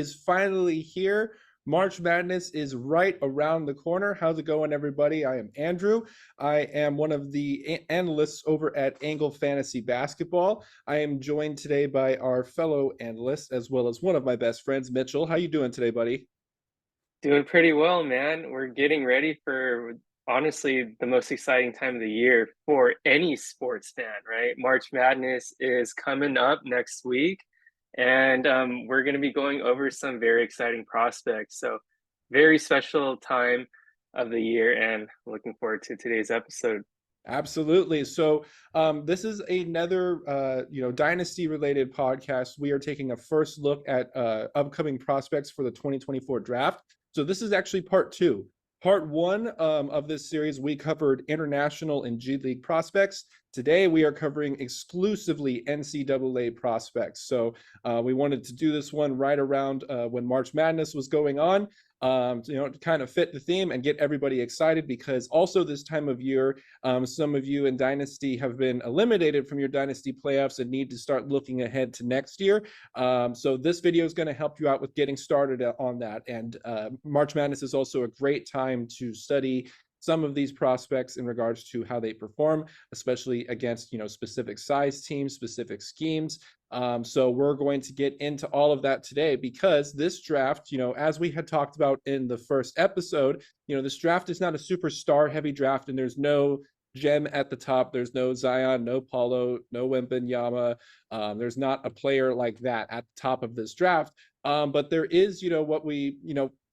is finally here. March Madness is right around the corner. How's it going, everybody? I am Andrew. I am one of the analysts over at Angle Fantasy Basketball. I am joined today by our fellow analyst, as well as one of my best friends, Mitchell. How you doing today, buddy? Doing pretty well, man. We're getting ready for honestly the most exciting time of the year for any sports fan, right? March Madness is coming up next week, and we're going to be going over some very exciting prospects. So, very special time of the year, and looking forward to today's episode. Absolutely. So, this is another, dynasty related podcast. We are taking a first look at upcoming prospects for the 2024 draft. So, this is actually part two. Part one of this series, we covered international and G League prospects. Today, we are covering exclusively NCAA prospects. So, we wanted to do this one right around when March Madness was going on. To kind of fit the theme and get everybody excited, because also this time of year, some of you in Dynasty have been eliminated from your Dynasty playoffs and need to start looking ahead to next year. So this video is going to help you out with getting started on that. And March Madness is also a great time to study some of these prospects in regards to how they perform, especially against specific size teams, specific schemes. So we're going to get into all of that today, because this draft, as we had talked about in the first episode, this draft is not a super star heavy draft, and there's no gem at the top. There's no Zion, no Paulo, no Wembanyama. There's not a player like that at the top of this draft. But there is, what we,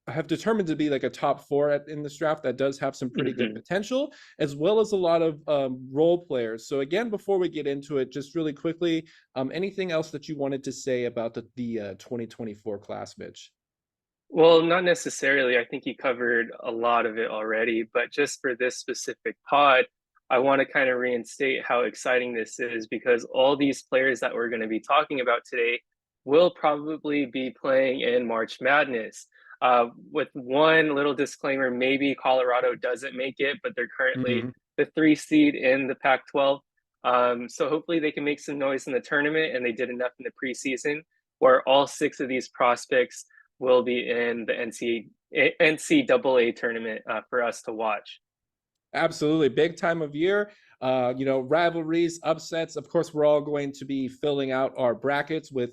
have determined to be like a top four in this draft that does have some pretty good potential, as well as a lot of role players. So again, before we get into it, just really quickly, anything else that you wanted to say about the 2024 class, Mitch? Well, not necessarily. I think you covered a lot of it already, but just for this specific pod, I want to kind of reinstate how exciting this is, because all these players that we're going to be talking about today will probably be playing in March Madness. With one little disclaimer, maybe Colorado doesn't make it, but they're currently Mm-hmm. the 3 seed in the Pac-12. So hopefully they can make some noise in the tournament, and they did enough in the preseason where all six of these prospects will be in the NCAA tournament for us to watch. Absolutely. Big time of year. Rivalries, upsets. Of course, we're all going to be filling out our brackets with,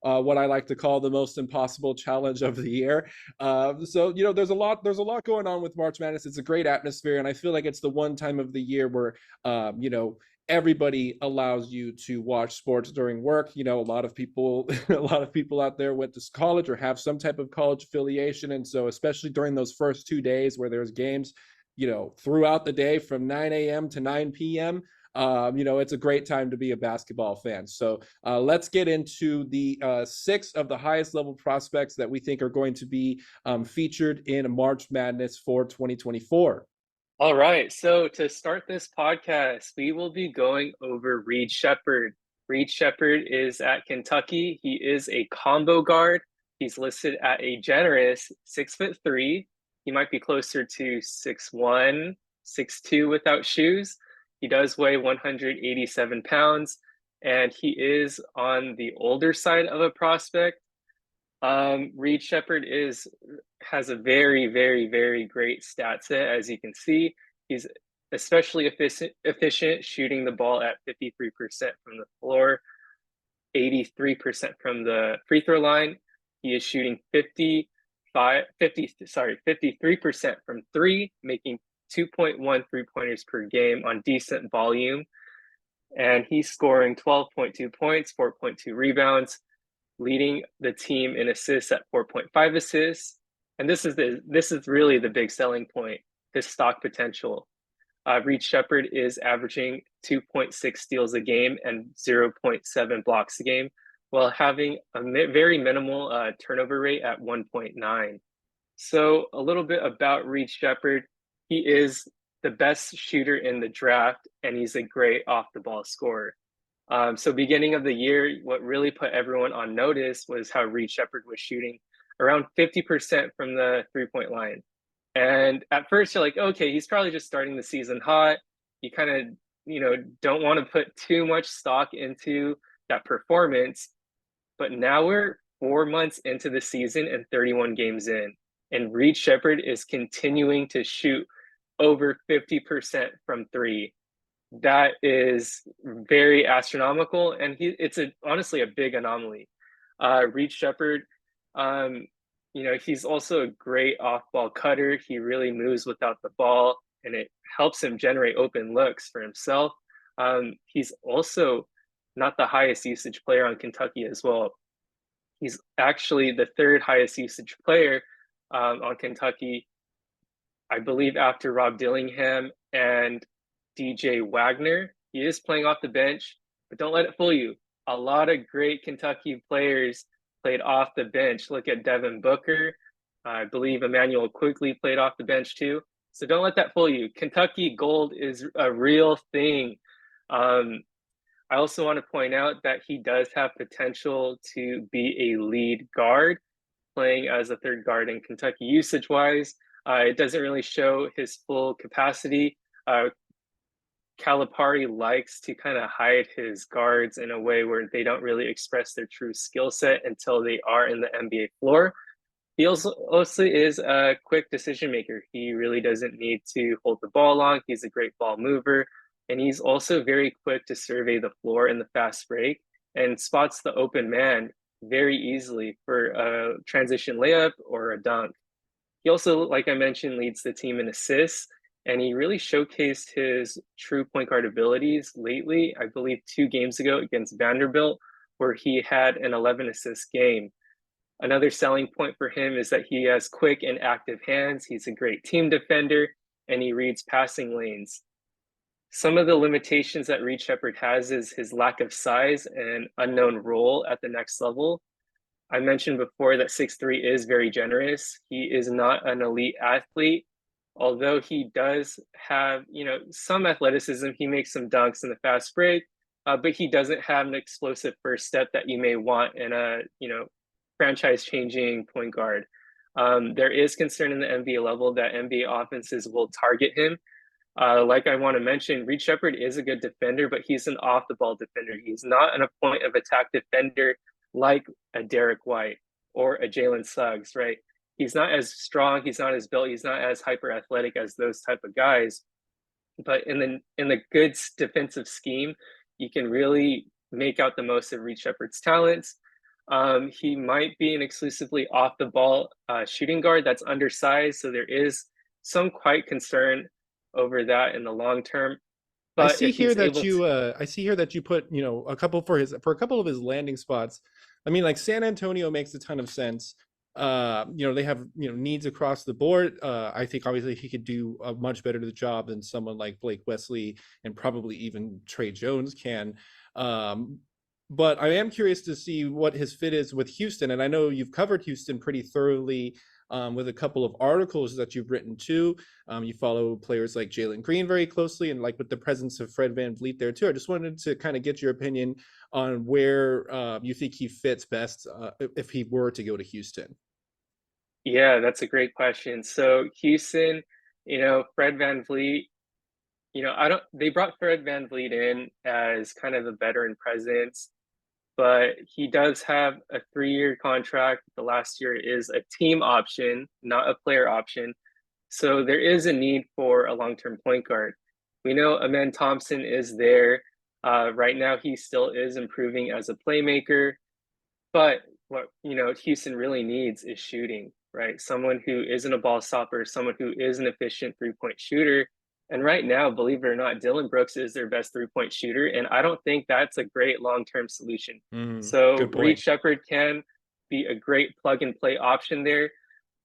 what I like to call the most impossible challenge of the year. So, there's a lot going on with March Madness. It's a great atmosphere, and I feel like it's the one time of the year where, everybody allows you to watch sports during work. A lot of people, a lot of people out there went to college or have some type of college affiliation, and so especially during those first 2 days where there's games, throughout the day from 9 a.m. to 9 p.m. It's a great time to be a basketball fan. So let's get into the six of the highest level prospects that we think are going to be featured in March Madness for 2024. All right. So to start this podcast, we will be going over Reed Sheppard. Reed Sheppard is at Kentucky. He is a combo guard. He's listed at a generous 6'3". He might be closer to 6'1", 6'2" without shoes. He does weigh 187 pounds, and he is on the older side of a prospect. Reed Sheppard has a very, very, very great stat set, as you can see. He's especially efficient shooting the ball at 53% from the floor, 83% from the free throw line. He is shooting 53% from three, making 2.1 3-pointers per game on decent volume. And he's scoring 12.2 points, 4.2 rebounds, leading the team in assists at 4.5 assists. And this is really the big selling point, his stock potential. Reed Sheppard is averaging 2.6 steals a game and 0.7 blocks a game, while having a very minimal turnover rate at 1.9. So a little bit about Reed Sheppard. He is the best shooter in the draft, and he's a great off-the-ball scorer. So beginning of the year, what really put everyone on notice was how Reed Sheppard was shooting around 50% from the three-point line. And at first you're like, okay, he's probably just starting the season hot. You kind of, don't want to put too much stock into that performance. But now we're 4 months into the season and 31 games in. And Reed Sheppard is continuing to shoot over 50% from three. That is very astronomical, and it's honestly a big anomaly. Reed Sheppard, he's also a great off-ball cutter. He really moves without the ball, and it helps him generate open looks for himself. He's also not the highest usage player on Kentucky as well. He's actually the third highest usage player on Kentucky, I believe, after Rob Dillingham and DJ Wagner. He is playing off the bench, but don't let it fool you. A lot of great Kentucky players played off the bench. Look at Devin Booker. I believe Emmanuel Quigley played off the bench too. So don't let that fool you. Kentucky Gold is a real thing. I also want to point out that he does have potential to be a lead guard, playing as a third guard in Kentucky usage-wise. It doesn't really show his full capacity. Calipari likes to kind of hide his guards in a way where they don't really express their true skill set until they are in the NBA floor. He also is a quick decision maker. He really doesn't need to hold the ball long. He's a great ball mover. And he's also very quick to survey the floor in the fast break and spots the open man very easily for a transition layup or a dunk. He also, like I mentioned, leads the team in assists, and he really showcased his true point guard abilities lately. I believe 2 games ago against Vanderbilt, where he had an 11 assist game. Another selling point for him is that he has quick and active hands. He's a great team defender, and he reads passing lanes. Some of the limitations that Reed Sheppard has is his lack of size and unknown role at the next level. I mentioned before that 6'3" is very generous. He is not an elite athlete, although he does have, some athleticism. He makes some dunks in the fast break, but he doesn't have an explosive first step that you may want in a, franchise-changing point guard. There is concern in the NBA level that NBA offenses will target him. Like I want to mention, Reed Sheppard is a good defender, but he's an off-the-ball defender. He's not an point of attack defender like a Derek White or a Jalen Suggs, right? He's not as strong, he's not as built, he's not as hyper athletic as those type of guys. But in the good defensive scheme, you can really make out the most of Reed Sheppard's talents. He might be an exclusively off the ball shooting guard that's undersized, so there is some quite concern over that in the long term. But I see here that you put, a couple for a couple of his landing spots. I mean, like San Antonio makes a ton of sense. They have, needs across the board. I think obviously he could do a much better the job than someone like Blake Wesley and probably even Trey Jones can. But I am curious to see what his fit is with Houston. And I know you've covered Houston pretty thoroughly with a couple of articles that you've written too. You follow players like Jalen Green very closely, and like with the presence of Fred VanVleet there too. I just wanted to kind of get your opinion on where you think he fits best if he were to go to Houston. Yeah, that's a great question. So Houston, Fred VanVleet, they brought Fred VanVleet in as kind of a veteran presence, but he does have a 3-year contract. The last year is a team option, not a player option. So there is a need for a long-term point guard. We know Amen Thompson is there. Right now, he still is improving as a playmaker, but what Houston really needs is shooting, right? Someone who isn't a ball stopper, someone who is an efficient 3-point shooter. And right now, believe it or not, Dylan Brooks is their best 3-point shooter, and I don't think that's a great long-term solution. So Reed Sheppard can be a great plug-and-play option there.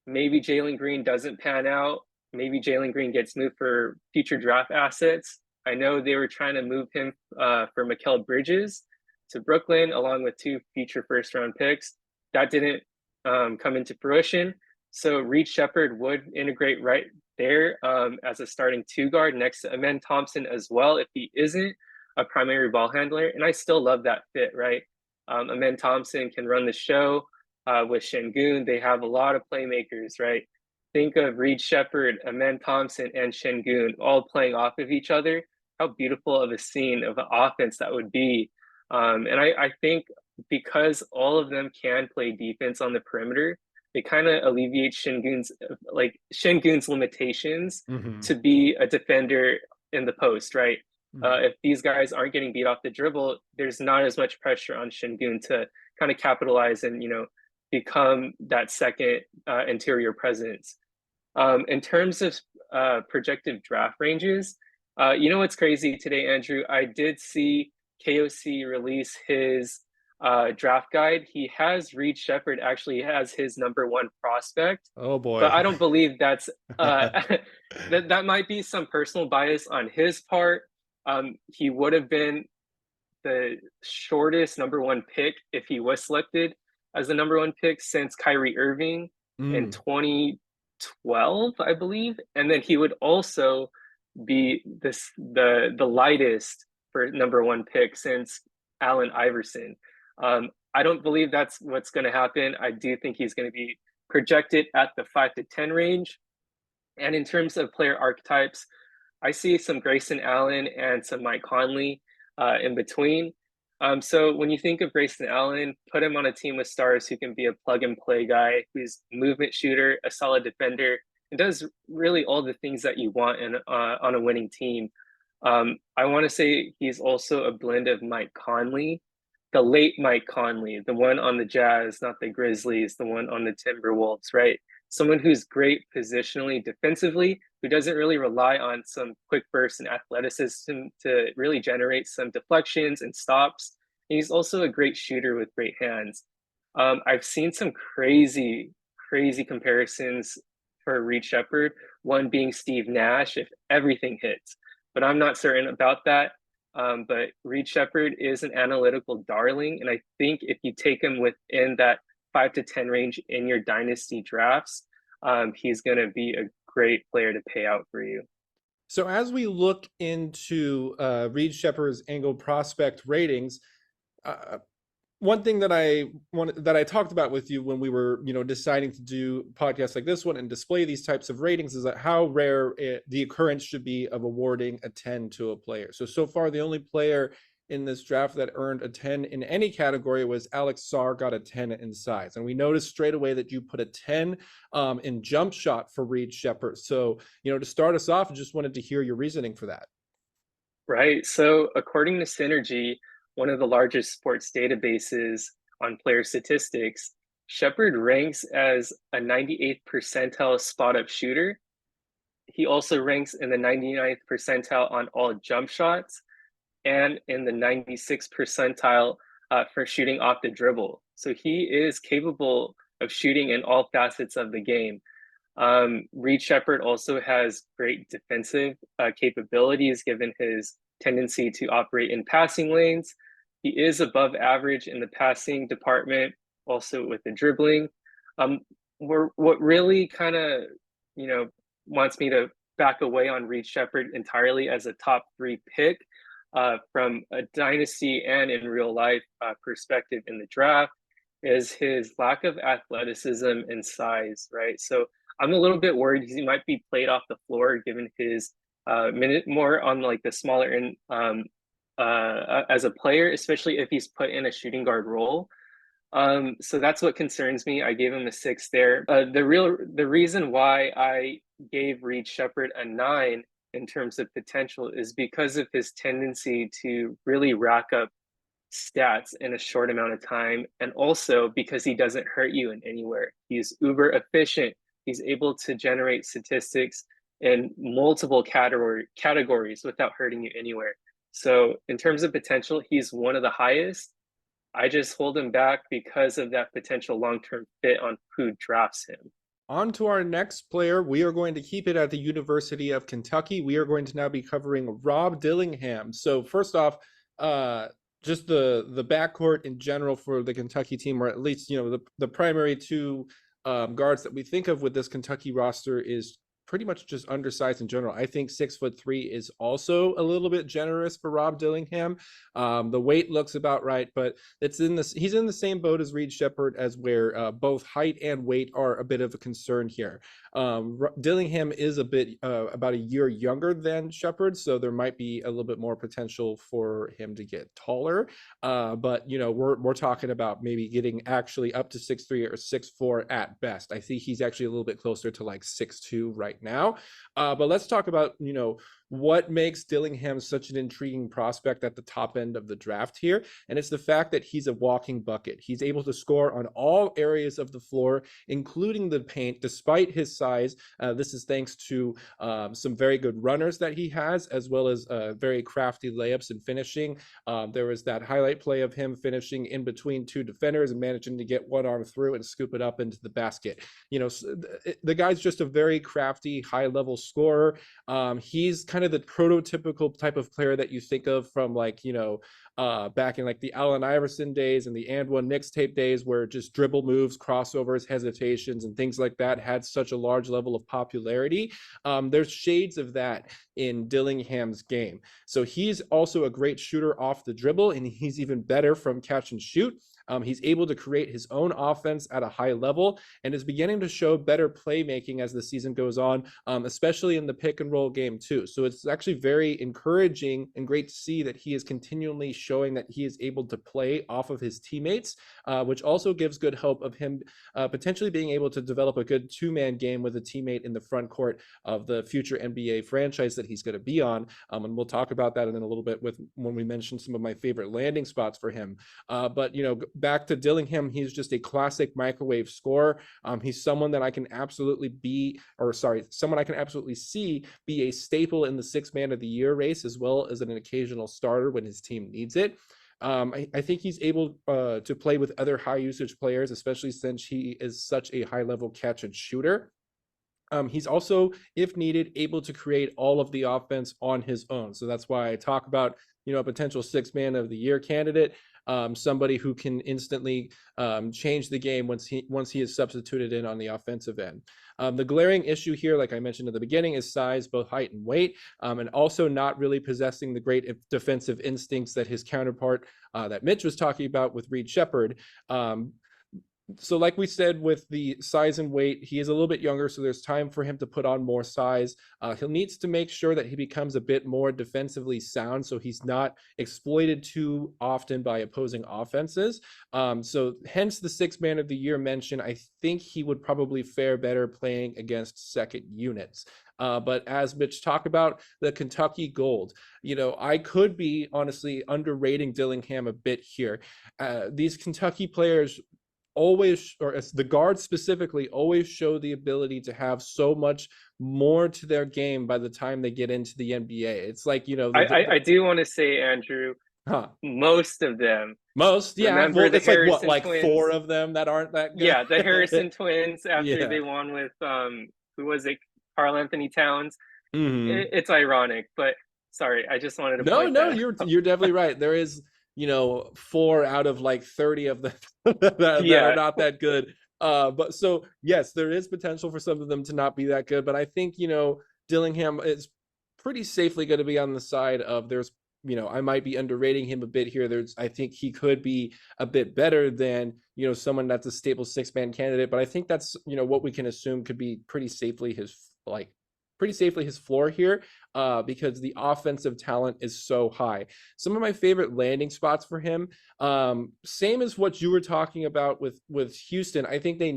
Maybe Jalen Green doesn't pan out. Maybe Jalen Green gets moved for future draft assets. I know they were trying to move him for Mikal Bridges to Brooklyn, along with 2 future first-round picks. That didn't come into fruition. So Reed Sheppard would integrate right there as a starting 2 guard next to Amen Thompson as well, if he isn't a primary ball handler. And I still love that fit, right? Amen Thompson can run the show with Şengün. They have a lot of playmakers, right? Think of Reed Sheppard, Amen Thompson, and Şengün all playing off of each other. How beautiful of a scene of an offense that would be. And I think because all of them can play defense on the perimeter, it kind of alleviates Shingun's limitations Hmm. to be a defender in the post, right? Hmm. If these guys aren't getting beat off the dribble, there's not as much pressure on Shingun to kind of capitalize and become that second interior presence. In terms of projected draft ranges, what's crazy today, Andrew? I did see KOC release his draft guide. He has Reed Sheppard actually has his number one prospect, Oh but boy. I don't believe that's that might be some personal bias on his part. He would have been the shortest number one pick if he was selected as the number one pick since Kyrie Irving in Mm. 2012, I believe. And then he would also be the lightest for number one pick since Allen Iverson. I don't believe that's what's going to happen. I do think he's going to be projected at the 5 to 10 range. And in terms of player archetypes, I see some Grayson Allen and some Mike Conley in between. So when you think of Grayson Allen, put him on a team with stars who can be a plug and play guy, who's a movement shooter, a solid defender, and does really all the things that you want on a winning team. I want to say he's also a blend of Mike Conley, the late Mike Conley, the one on the Jazz, not the Grizzlies, the one on the Timberwolves, right? Someone who's great positionally defensively, who doesn't really rely on some quick bursts and athleticism to really generate some deflections and stops. And he's also a great shooter with great hands. I've seen some crazy comparisons for Reed Sheppard, one being Steve Nash if everything hits, but I'm not certain about that. But Reed Sheppard is an analytical darling, and I think if you take him within that 5 to 10 range in your dynasty drafts, he's going to be a great player to pay out for you. So as we look into Reed Sheppard's angle prospect ratings, uh, one thing that I talked about with you when we were, deciding to do podcasts like this one and display these types of ratings is that how rare the occurrence should be of awarding a 10 to a player. So far, the only player in this draft that earned a 10 in any category was Alex Sarr, got a 10 in size. And we noticed straight away that you put a 10 in jump shot for Reed Sheppard. So, to start us off, I just wanted to hear your reasoning for that. Right. So, according to Synergy, one of the largest sports databases on player statistics, Sheppard ranks as a 98th percentile spot up shooter. He also ranks in the 99th percentile on all jump shots and in the 96th percentile for shooting off the dribble. So he is capable of shooting in all facets of the game. Reed Sheppard also has great defensive capabilities given his tendency to operate in passing lanes. He is above average in the passing department, also with the dribbling. What really kind of, wants me to back away on Reed Sheppard entirely as a top 3 pick from a dynasty and in real life perspective in the draft is his lack of athleticism and size, right? So I'm a little bit worried he might be played off the floor given his minute more on like the smaller end as a player, especially if he's put in a shooting guard role. So that's what concerns me. I gave him a 6 there. The reason why I gave Reed Sheppard a 9 in terms of potential is because of his tendency to really rack up stats in a short amount of time, and also because he doesn't hurt you in anywhere. He's uber efficient. He's able to generate statistics in multiple categories without hurting you anywhere. So in terms of potential, he's one of the highest. I just hold him back because of that potential long-term fit on who drafts him. On to our next player. We are going to keep it at the University of Kentucky. We are going to now be covering Rob Dillingham. So first off, just the backcourt in general for the Kentucky team, or at least the primary two guards that we think of with this Kentucky roster is pretty much just undersized in general. I think 6'3" is also a little bit generous for Rob Dillingham. The weight looks about right, but he's in the same boat as Reed Sheppard, as where both height and weight are a bit of a concern here. Dillingham is a bit about a year younger than Sheppard, so there might be a little bit more potential for him to get taller. But we're talking about maybe getting actually up to 6'3" or 6'4" at best. I think he's actually a little bit closer to like 6'2" right now. But let's talk about what makes Dillingham such an intriguing prospect at the top end of the draft here. And it's the fact that he's a walking bucket. He's able to score on all areas of the floor, including the paint, despite his size. This is thanks to some very good runners that he has, as well as very crafty layups and finishing. There was that highlight play of him finishing in between two defenders and managing to get one arm through and scoop it up into the basket. The guy's just a very crafty, high-level scorer. He's kind of the prototypical type of player that you think of from back in like the Allen Iverson days and the And One mixtape days, where just dribble moves, crossovers, hesitations, and things like that had such a large level of popularity. There's shades of that in Dillingham's game. So he's also a great shooter off the dribble, and he's even better from catch and shoot. He's able to create his own offense at a high level and is beginning to show better playmaking as the season goes on, especially in the pick and roll game too. So it's actually very encouraging and great to see that he is continually showing that he is able to play off of his teammates, which also gives good hope of him potentially being able to develop a good two-man game with a teammate in the front court of the future NBA franchise that he's going to be on. And we'll talk about that in a little bit when we mention some of my favorite landing spots for him. But back to Dillingham, he's just a classic microwave scorer. He's someone that I can absolutely see be a staple in the Sixth Man of the Year race, as well as an occasional starter when his team needs it. I think he's able to play with other high usage players, especially since he is such a high level catch and shooter. He's also, if needed, able to create all of the offense on his own. So that's why I talk about a potential Sixth Man of the Year candidate. Somebody who can instantly change the game once he is substituted in on the offensive end. The glaring issue here, like I mentioned at the beginning, is size, both height and weight, and also not really possessing the great defensive instincts that his counterpart that Mitch was talking about with Reed Sheppard. So like we said, with the size and weight, he is a little bit younger, so there's time for him to put on more size. He'll needs to make sure that he becomes a bit more defensively sound, so he's not exploited too often by opposing offenses. So hence the Sixth Man of the Year mention. I think he would probably fare better playing against second units. But as Mitch talked about, the Kentucky Gold, I could be honestly underrating Dillingham a bit here. These Kentucky players always, or as the guards specifically, always show the ability to have so much more to their game by the time they get into the NBA. It's like, I do want to say, Andrew, most of them. Yeah. Remember well, it's Harrison like twins? 4 of them that aren't that good. Yeah, the Harrison twins after they won with who was it? Karl Anthony Towns. Mm-hmm. It's ironic, but sorry, I just wanted to point that out. You're definitely right. There is 4 out of like 30 of them that are not that good. But so yes, there is potential for some of them to not be that good. But I think Dillingham is pretty safely going to be on the side of I might be underrating him a bit here. I think he could be a bit better than someone that's a stable 6-man candidate. But I think that's what we can assume could be pretty safely his floor here, because the offensive talent is so high. Some of my favorite landing spots for him, same as what you were talking about with Houston. I think they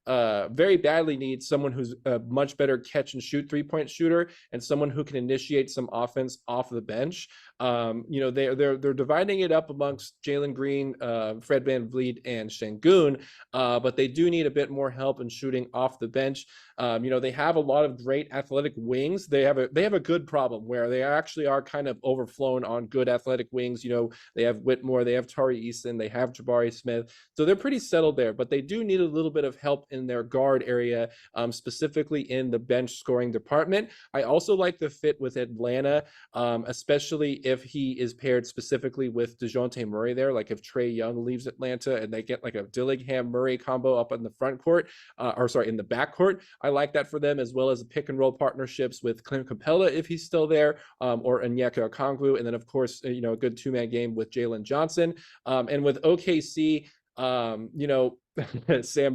very badly need someone who's a much better catch and shoot 3-point shooter, and someone who can initiate some offense off the bench. They're dividing it up amongst Jalen Green, Fred VanVleet, and Şengün, but they do need a bit more help in shooting off the bench. They have a lot of great athletic wings. They have a good problem where they actually are kind of overflown on good athletic wings. They have Whitmore, they have Tari Eason, they have Jabari Smith, so they're pretty settled there. But they do need a little bit of help in their guard area, specifically in the bench scoring department. I also like the fit with Atlanta, especially if he is paired specifically with DeJounte Murray there. Like if Trae Young leaves Atlanta and they get like a Dillingham Murray combo up in the front court, in the back court. I like that for them, as well as pick and roll partnerships with Clint Capella if he's still there, or Onyeka Okongwu. And then, of course, a good two-man game with Jalen Johnson. And with OKC, Sam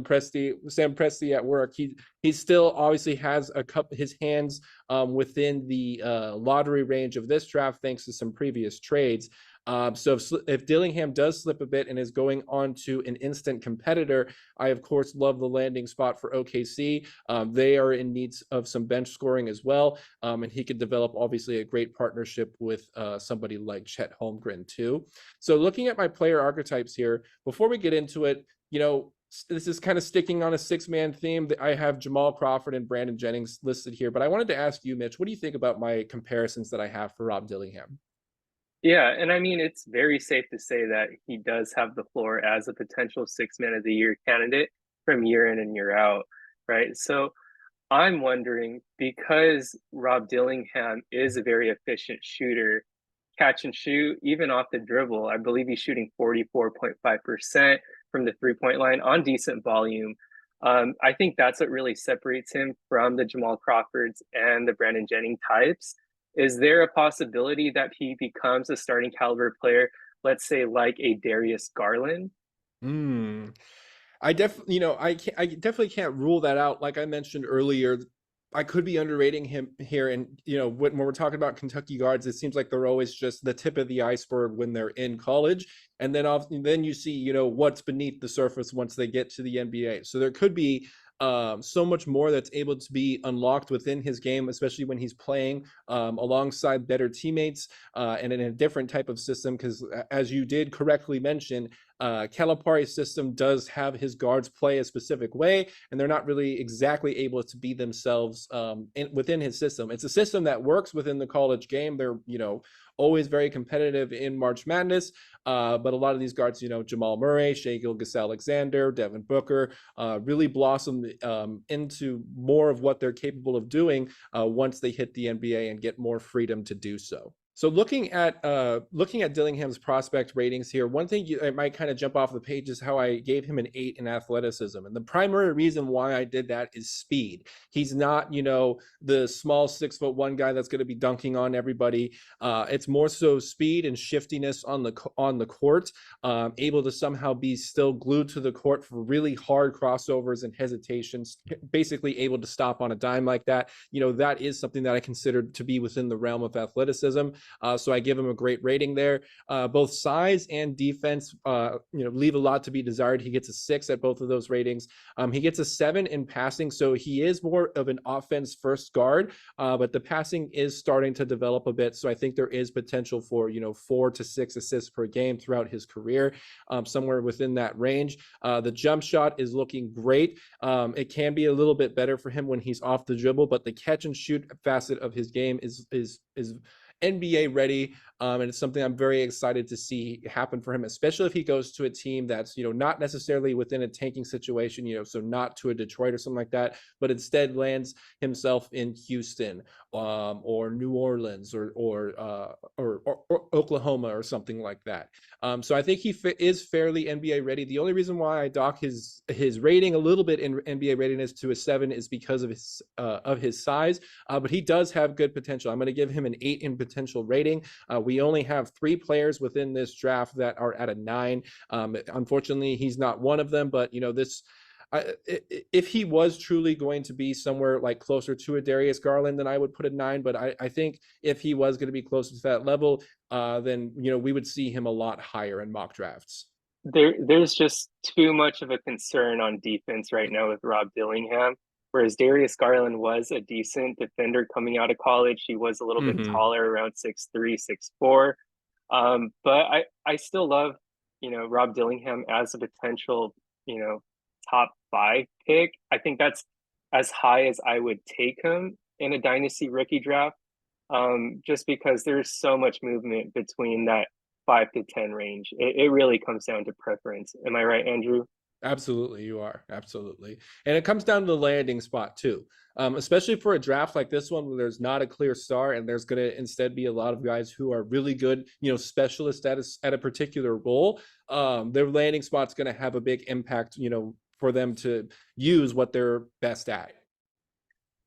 Presti at work. He still obviously has his hands within the lottery range of this draft, thanks to some previous trades. So if Dillingham does slip a bit and is going on to an instant competitor, I of course love the landing spot for OKC. They are in need of some bench scoring as well, and he could develop obviously a great partnership with somebody like Chet Holmgren too. So looking at my player archetypes here, before we get into it, this is kind of sticking on a six-man theme. I have Jamal Crawford and Brandon Jennings listed here, but I wanted to ask you, Mitch, what do you think about my comparisons that I have for Rob Dillingham? Yeah, and I mean, it's very safe to say that he does have the floor as a potential six man of the year candidate from year in and year out, right? So I'm wondering, because Rob Dillingham is a very efficient shooter, catch and shoot, even off the dribble, I believe he's shooting 44.5% from the 3-point line on decent volume. I think that's what really separates him from the Jamal Crawfords and the Brandon Jennings types. Is there a possibility that he becomes a starting caliber player, let's say like a Darius Garland? Hmm. I definitely, I definitely can't rule that out. Like I mentioned earlier, I could be underrating him here. And, when we're talking about Kentucky guards, it seems like they're always just the tip of the iceberg when they're in college. And then you see, what's beneath the surface once they get to the NBA. So there could be so much more that's able to be unlocked within his game, especially when he's playing alongside better teammates and in a different type of system. Because as you did correctly mention, Calipari's system does have his guards play a specific way, and they're not really exactly able to be themselves within his system. It's a system that works within the college game. They're, always very competitive in March Madness, but a lot of these guards, Jamal Murray, Shai Gilgeous-Alexander, Devin Booker, really blossom into more of what they're capable of doing once they hit the NBA and get more freedom to do so. So looking at Dillingham's prospect ratings here, one thing I might kind of jump off the page is how I gave him an 8 in athleticism. And the primary reason why I did that is speed. He's not, the small 6'1" guy that's going to be dunking on everybody. It's more so speed and shiftiness on the court, able to somehow be still glued to the court for really hard crossovers and hesitations, basically able to stop on a dime like that. That is something that I consider to be within the realm of athleticism. So I give him a great rating there. Both size and defense, leave a lot to be desired. He gets a 6 at both of those ratings. He gets a 7 in passing, so he is more of an offense first guard, but the passing is starting to develop a bit. So I think there is potential for 4 to 6 assists per game throughout his career, somewhere within that range. The jump shot is looking great. It can be a little bit better for him when he's off the dribble, but the catch and shoot facet of his game is NBA ready, and it's something I'm very excited to see happen for him, especially if he goes to a team that's not necessarily within a tanking situation, so not to a Detroit or something like that, but instead lands himself in Houston or New Orleans or Oklahoma or something like that. So I think he is fairly NBA ready. The only reason why I dock his rating a little bit in NBA readiness to a 7 is because of his size, but he does have good potential. I'm going to give him an 8 in potential rating. We only have 3 players within this draft that are at a 9. Unfortunately, he's not one of them, but if he was truly going to be somewhere like closer to a Darius Garland, then I would put a 9. But I think if he was going to be closer to that level, then we would see him a lot higher in mock drafts. There's just too much of a concern on defense right now with Rob Dillingham. Whereas Darius Garland was a decent defender coming out of college. He was a little bit taller, around 6'3", 6'4". But I still love, Rob Dillingham as a potential, top 5 pick. I think that's as high as I would take him in a dynasty rookie draft, just because there's so much movement between that 5 to 10 range. It really comes down to preference. Am I right, Andrew? Absolutely, you are. Absolutely. And it comes down to the landing spot too. Especially for a draft like this one where there's not a clear star and there's going to instead be a lot of guys who are really good, specialists at a particular role. Their landing spot's going to have a big impact, for them to use what they're best at.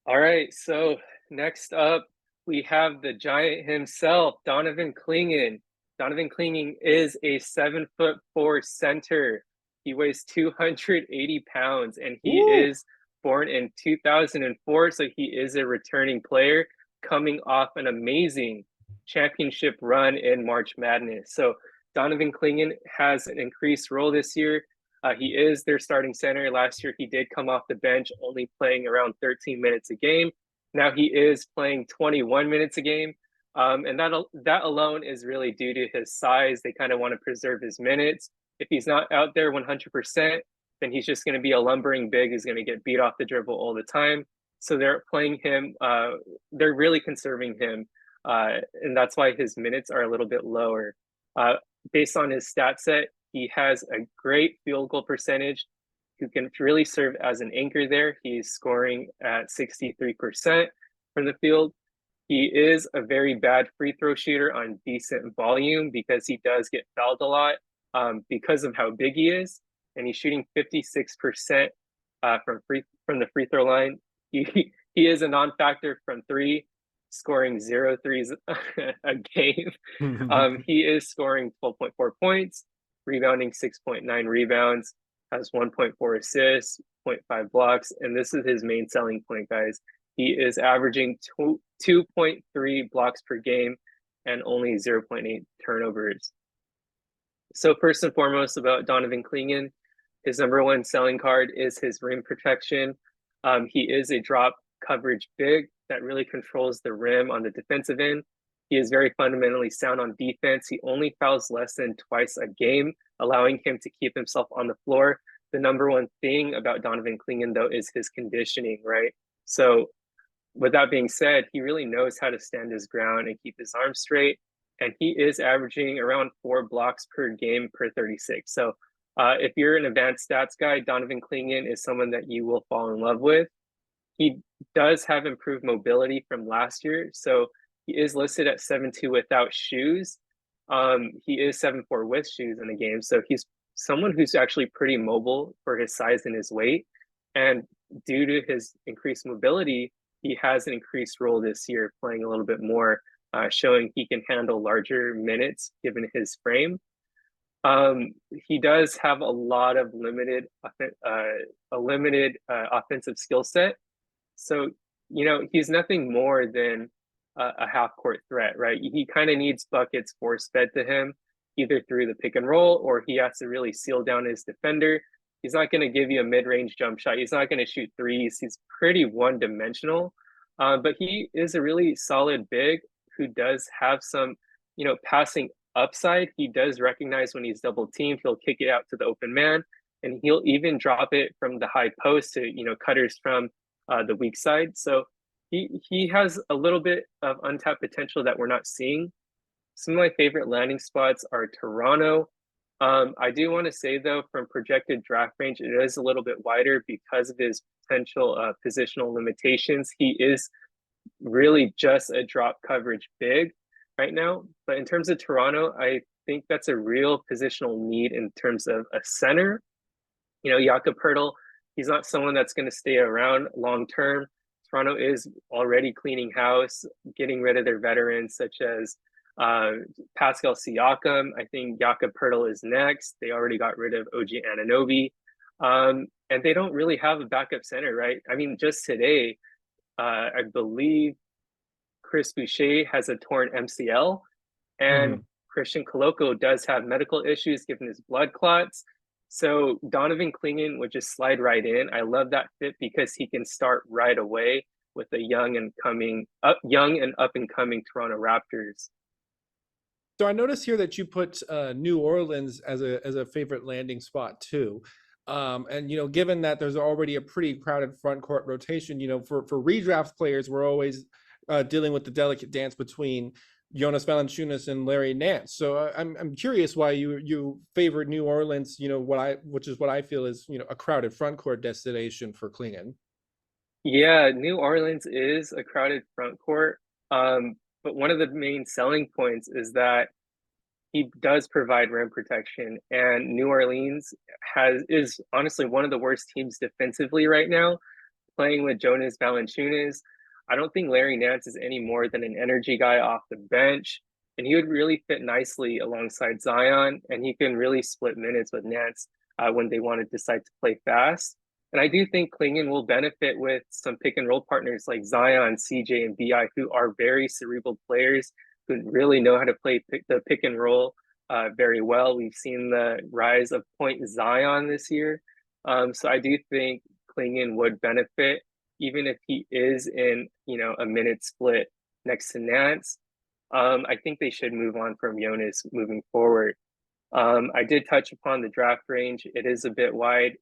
All right, so next up, we have the giant himself, Donovan Clingan. Donovan Clingan is a 7'4" center. He weighs 280 pounds, and he Woo! is born in 2004, so he is a returning player coming off an amazing championship run in March Madness. So Donovan Clingan has an increased role this year. He is their starting center. Last year, he did come off the bench, only playing around 13 minutes a game. Now he is playing 21 minutes a game. And that alone is really due to his size. They kind of want to preserve his minutes. If he's not out there 100%, then he's just going to be a lumbering big. He's going to get beat off the dribble all the time. So they're playing him. They're really conserving him. And that's why his minutes are a little bit lower. Based on his stat set, he has a great field goal percentage who can really serve as an anchor there. He's scoring at 63% from the field. He is a very bad free throw shooter on decent volume because he does get fouled a lot because of how big he is. And he's shooting 56% from the free throw line. He is a non-factor from three, scoring 0 threes a game. He is scoring 12.4 points, rebounding 6.9 rebounds, has 1.4 assists, 0.5 blocks, and this is his main selling point, guys. He is averaging 2.3 blocks per game and only 0.8 turnovers. So first and foremost about Donovan Clingan, his number one selling card is his rim protection. He is a drop coverage big that really controls the rim on the defensive end. He is very fundamentally sound on defense. He only fouls less than twice a game, allowing him to keep himself on the floor. The number one thing about Donovan Clingan, though, is his conditioning, right? So with that being said, he really knows how to stand his ground and keep his arms straight. And he is averaging around 4 blocks per game per 36. So if you're an advanced stats guy, Donovan Clingan is someone that you will fall in love with. He does have improved mobility from last year. So he is listed at 7'2" without shoes. He is 7'4" with shoes in the game. So he's someone who's actually pretty mobile for his size and his weight. And due to his increased mobility, he has an increased role this year, playing a little bit more, showing he can handle larger minutes given his frame. He does have a lot of limited offensive skill set. So, he's nothing more than a half court threat, right? He kind of needs buckets force fed to him, either through the pick and roll or he has to really seal down his defender. He's not going to give you a mid-range jump shot. He's not going to shoot threes. He's pretty one-dimensional, but he is a really solid big who does have some, passing upside. He does recognize when he's double teamed. He'll kick it out to the open man, and he'll even drop it from the high post to, cutters from the weak side. So he has a little bit of untapped potential that we're not seeing. Some of my favorite landing spots are Toronto. I do want to say, though, from projected draft range, it is a little bit wider because of his potential positional limitations. He is really just a drop coverage big right now. But in terms of Toronto, I think that's a real positional need in terms of a center. Jakob Poeltl, he's not someone that's going to stay around long term. Toronto is already cleaning house, getting rid of their veterans such as Pascal Siakam. I think Jakob Poeltl is next. They already got rid of OG Anunoby. And they don't really have a backup center, right? I mean, just today, I believe Chris Boucher has a torn MCL, and Christian Koloko does have medical issues given his blood clots. So Donovan Clingan would just slide right in. I love that fit because he can start right away with the young and up and coming Toronto Raptors. So I noticed here that you put New Orleans as a favorite landing spot too. And given that there's already a pretty crowded front court rotation, for redraft players, we're always dealing with the delicate dance between Jonas Valanciunas and Larry Nance. So I'm curious why you favored New Orleans. Which is what I feel is a crowded front court destination for Klingan. Yeah, New Orleans is a crowded front court. But one of the main selling points is that he does provide rim protection, and New Orleans is honestly one of the worst teams defensively right now, playing with Jonas Valanciunas. I don't think Larry Nance is any more than an energy guy off the bench, and he would really fit nicely alongside Zion, and he can really split minutes with Nance when they want to decide to play fast. And I do think Klingan will benefit with some pick and roll partners like Zion, CJ, and BI, who are very cerebral players who really know how to play the pick and roll very well. We've seen the rise of Point Zion this year. So I do think Klingan would benefit, even if he is in, a minute split next to Nance. I think they should move on from Jonas moving forward. I did touch upon the draft range. It is a bit wide.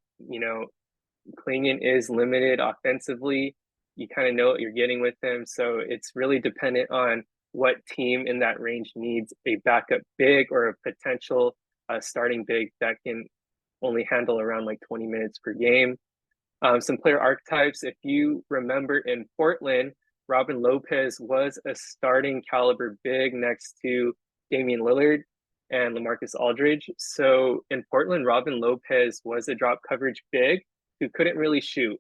Klingan is limited offensively. You kind of know what you're getting with him. So it's really dependent on what team in that range needs a backup big or a potential starting big that can only handle around like 20 minutes per game. Some player archetypes, if you remember in Portland, Robin Lopez was a starting caliber big next to Damian Lillard and LaMarcus Aldridge. So in Portland, Robin Lopez was a drop coverage big who couldn't really shoot.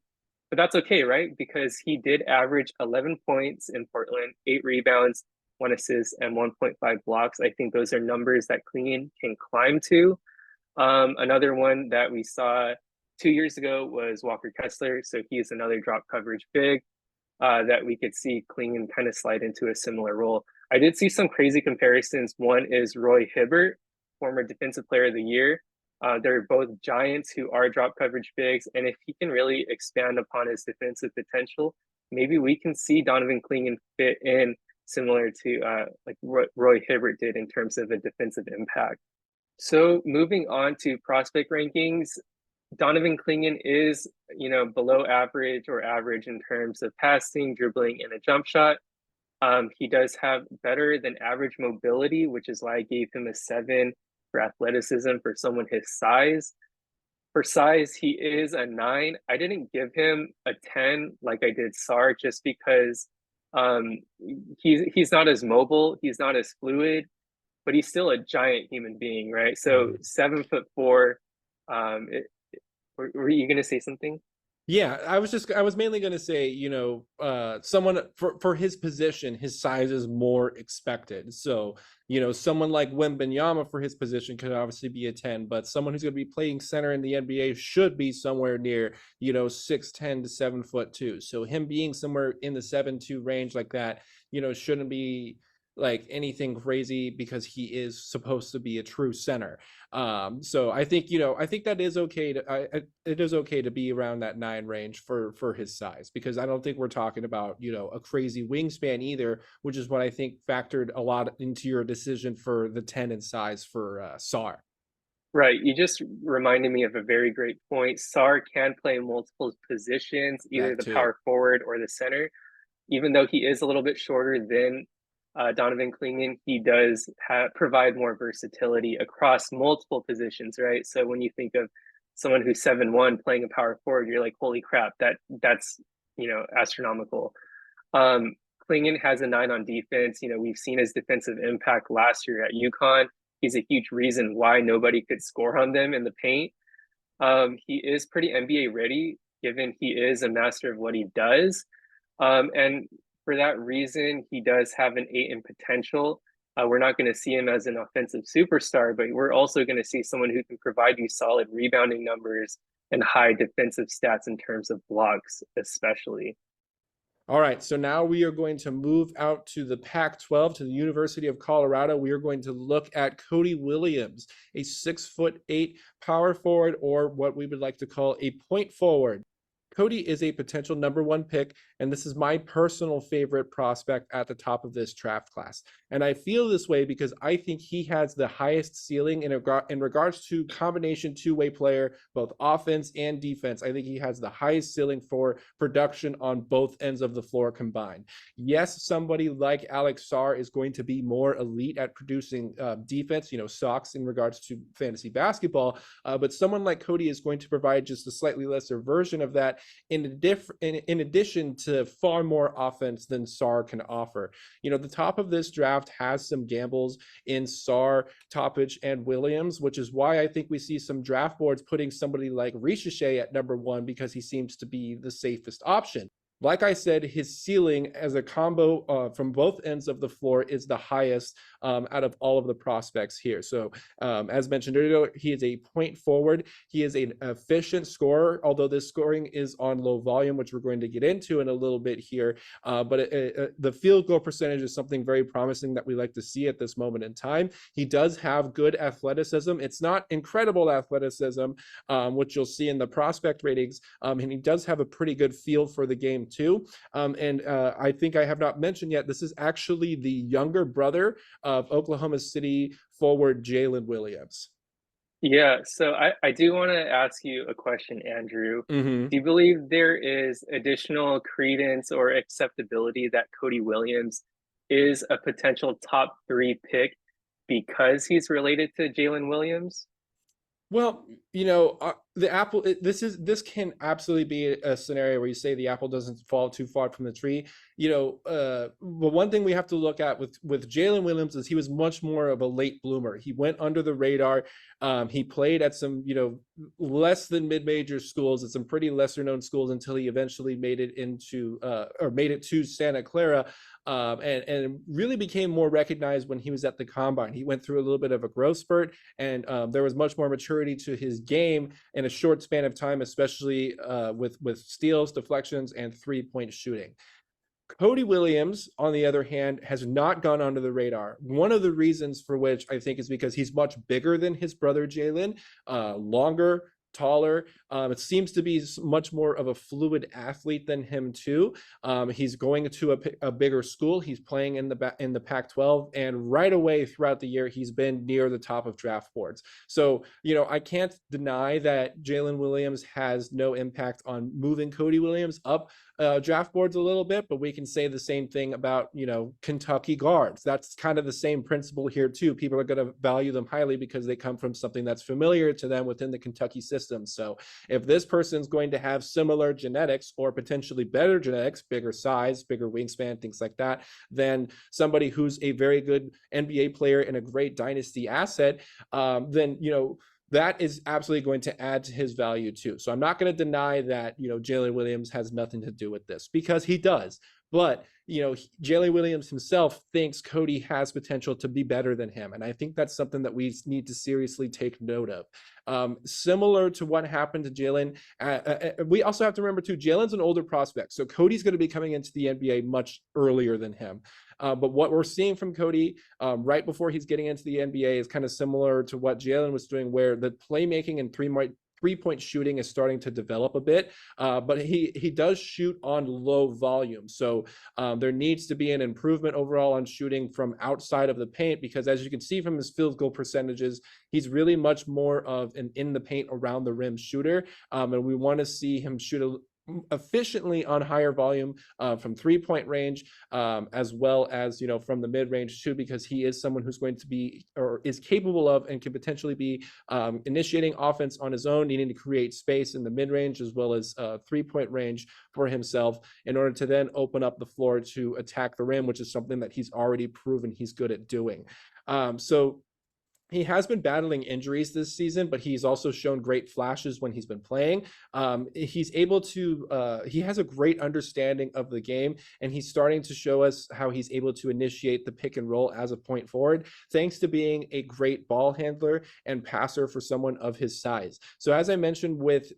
But that's okay, right? Because he did average 11 points in Portland, 8 rebounds, 1 assist, and 1.5 blocks. I think those are numbers that Klingan can climb to. Another one that we saw 2 years ago was Walker Kessler. So he is another drop coverage big that we could see Klingan kind of slide into a similar role. I did see some crazy comparisons. One is Roy Hibbert, former Defensive Player of the Year. They're both giants who are drop coverage bigs. And if he can really expand upon his defensive potential, maybe we can see Donovan Clingan fit in similar to like Roy Hibbert did in terms of a defensive impact. So moving on to prospect rankings, Donovan Clingan is, below average or average in terms of passing, dribbling, and a jump shot. He does have better than average mobility, which is why I gave him a 7 for athleticism for someone his size. For size, he is a 9. I didn't give him a 10 like I did Sar, just because he's not as mobile, he's not as fluid, but he's still a giant human being, right? So 7'4". Were you gonna say something? Yeah, I was mainly going to say, someone for his position, his size is more expected. So, someone like Wembanyama for his position could obviously be a 10, but someone who's going to be playing center in the NBA should be somewhere near, 6'10" to 7'2". So him being somewhere in the 7'2" range like that, shouldn't be like anything crazy because he is supposed to be a true center. So I think that is okay it is okay to be around that 9 range for his size, because I don't think we're talking about a crazy wingspan either, which is what I think factored a lot into your decision for the 10 in size for Sar. Right. You just reminded me of a very great point. Sar can play multiple positions, either That the too. power forward or the center. Even though he is a little bit shorter than Donovan Clingan, he does provide more versatility across multiple positions, right? So when you think of someone who's 7'1" playing a power forward, you're like, holy crap, that's astronomical. Clingan has a 9 on defense. We've seen his defensive impact last year at UConn. He's a huge reason why nobody could score on them in the paint. He is pretty NBA ready, given he is a master of what he does. And for that reason, he does have an 8 in potential. We're not going to see him as an offensive superstar, but we're also going to see someone who can provide you solid rebounding numbers and high defensive stats in terms of blocks, especially. All right, so now we are going to move out to the Pac-12, to the University of Colorado. We are going to look at Cody Williams, a 6'8" power forward, or what we would like to call a point forward. Cody is a potential number 1 pick And this is my personal favorite prospect at the top of this draft class. And I feel this way because I think he has the highest ceiling in regards to combination two-way player, both offense and defense. I think he has the highest ceiling for production on both ends of the floor combined. Yes, somebody like Alex Sarr is going to be more elite at producing defense, socks in regards to fantasy basketball, but someone like Cody is going to provide just a slightly lesser version of that in addition to far more offense than Sarr can offer. The top of this draft has some gambles in Sarr, Toppich, and Williams, which is why I think we see some draft boards putting somebody like Ricochet at number 1 because he seems to be the safest option. Like I said, his ceiling as a combo from both ends of the floor is the highest out of all of the prospects here. So as mentioned earlier, he is a point forward. He is an efficient scorer, although this scoring is on low volume, which we're going to get into in a little bit here. But the field goal percentage is something very promising that we like to see at this moment in time. He does have good athleticism. It's not incredible athleticism, which you'll see in the prospect ratings, and he does have a pretty good feel for the game too. I think I have not mentioned yet, this is actually the younger brother of Oklahoma City forward Jalen Williams. Yeah, so I do want to ask you a question, Andrew. Mm-hmm. Do you believe there is additional credence or acceptability that Cody Williams is a potential top 3 pick because he's related to Jalen Williams? Well, the apple, this can absolutely be a scenario where you say the apple doesn't fall too far from the tree. But one thing we have to look at with Jalen Williams is he was much more of a late bloomer. He went under the radar. He played at some, less than mid-major schools, at some pretty lesser known schools until he eventually made it to Santa Clara. And really became more recognized when he was at the combine. He went through a little bit of a growth spurt, and there was much more maturity to his game in a short span of time, especially with steals, deflections, and three-point shooting. Cody Williams, on the other hand, has not gone under the radar. One of the reasons for which I think is because he's much bigger than his brother Jalen, longer, taller. It seems to be much more of a fluid athlete than him too. He's going to a bigger school. He's playing in the Pac-12, and right away throughout the year, he's been near the top of draft boards. So, I can't deny that Jalen Williams has no impact on moving Cody Williams up draft boards a little bit, but we can say the same thing about, Kentucky guards. That's kind of the same principle here too. People are going to value them highly because they come from something that's familiar to them within the Kentucky system. So if this person's going to have similar genetics or potentially better genetics, bigger size, bigger wingspan, things like that, than somebody who's a very good NBA player and a great dynasty asset, then, that is absolutely going to add to his value too. So I'm not going to deny that, Jalen Williams has nothing to do with this, because he does. But, Jalen Williams himself thinks Cody has potential to be better than him. And I think that's something that we need to seriously take note of. Similar to what happened to Jalen, we also have to remember too, Jalen's an older prospect. So Cody's going to be coming into the NBA much earlier than him. But what we're seeing from Cody right before he's getting into the NBA is kind of similar to what Jalen was doing, where the playmaking and three-point shooting is starting to develop a bit, but he does shoot on low volume. So there needs to be an improvement overall on shooting from outside of the paint, because as you can see from his field goal percentages, he's really much more of an in the paint around the rim shooter. And we want to see him shoot efficiently on higher volume from 3-point range, as well as from the mid-range too, because he is someone who's going to be, or is capable of, and can potentially be initiating offense on his own, needing to create space in the mid-range as well as 3-point range for himself in order to then open up the floor to attack the rim, which is something that he's already proven he's good at doing. So he has been battling injuries this season, but he's also shown great flashes when he's been playing. He's able to, he has a great understanding of the game, and he's starting to show us how he's able to initiate the pick and roll as a point forward, thanks to being a great ball handler and passer for someone of his size. So as I mentioned with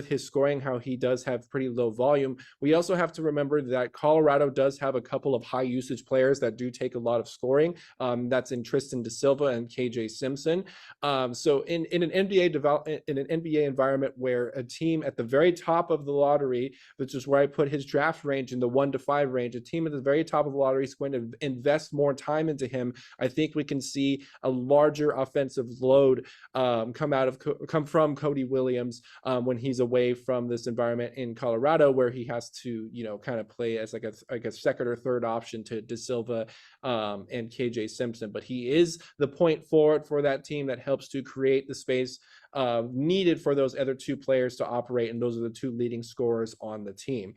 his scoring, how he does have pretty low volume, we also have to remember that Colorado does have a couple of high usage players that do take a lot of scoring. That's in Tristan Da Silva and KJ Simpson. So in an NBA environment where a team at the very top of the lottery, which is where I put his draft range in the 1 to 5 range, a team at the very top of the lottery is going to invest more time into him. I think we can see a larger offensive load come from Cody Williams when he's away from this environment in Colorado, where he has to, kind of play as like a second or third option to De Silva and KJ Simpson. But he is the point forward for that team that helps to create the space needed for those other two players to operate, and those are the two leading scorers on the team.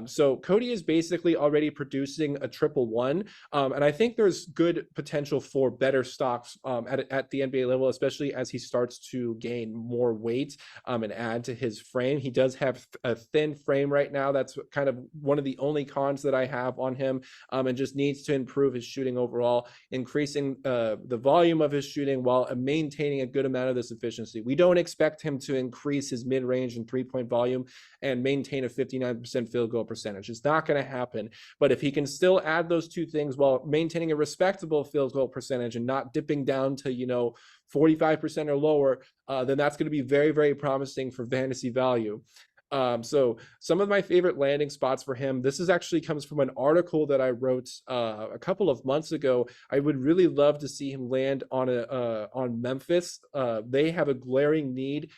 So Cody is basically already producing a triple one, and I think there's good potential for better stocks at the NBA level, especially as he starts to gain more weight and add to his frame. He does have a thin frame right now. That's kind of one of the only cons that I have on him, and just needs to improve his shooting overall, increasing the volume of his shooting while maintaining a good amount of this efficiency. We don't expect him to increase his mid-range and three-point volume and maintain a 59% field goal percentage. It's not going to happen. But if he can still add those two things while maintaining a respectable field goal percentage and not dipping down to 45% or lower, then that's going to be very, very promising for fantasy value. So some of my favorite landing spots for him, this actually comes from an article that I wrote a couple of months ago. I would really love to see him land on Memphis. They have a glaring need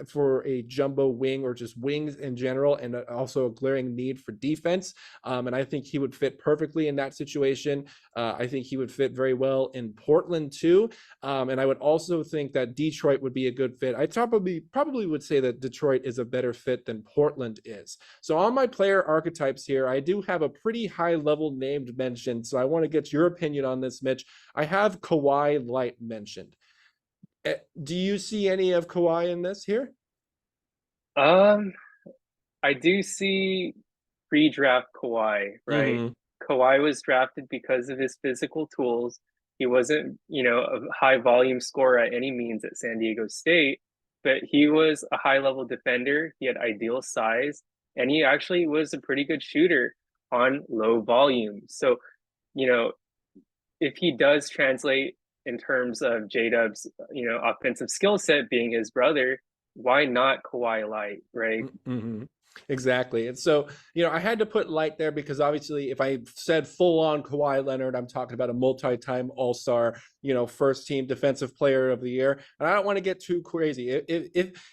for a jumbo wing, or just wings in general, and also a glaring need for defense. And I think he would fit perfectly in that situation. I think he would fit very well in Portland too. And I would also think that Detroit would be a good fit. I probably would say that Detroit is a better fit than Portland is. So on my player archetypes here, I do have a pretty high level named mentioned. So I want to get your opinion on this, Mitch. I have Kawhi Light mentioned. Do you see any of Kawhi in this here? I do see pre-draft Kawhi, right? Mm-hmm. Kawhi was drafted because of his physical tools. He wasn't, a high volume scorer at any means at San Diego State, but he was a high level defender. He had ideal size, and he actually was a pretty good shooter on low volume. So, if he does translate in terms of J-Dub's, offensive skill set being his brother, why not Kawhi Light, right? Mm-hmm. Exactly. And so, I had to put Light there because obviously if I said full on Kawhi Leonard, I'm talking about a multi-time all-star, first team defensive player of the year. And I don't want to get too crazy.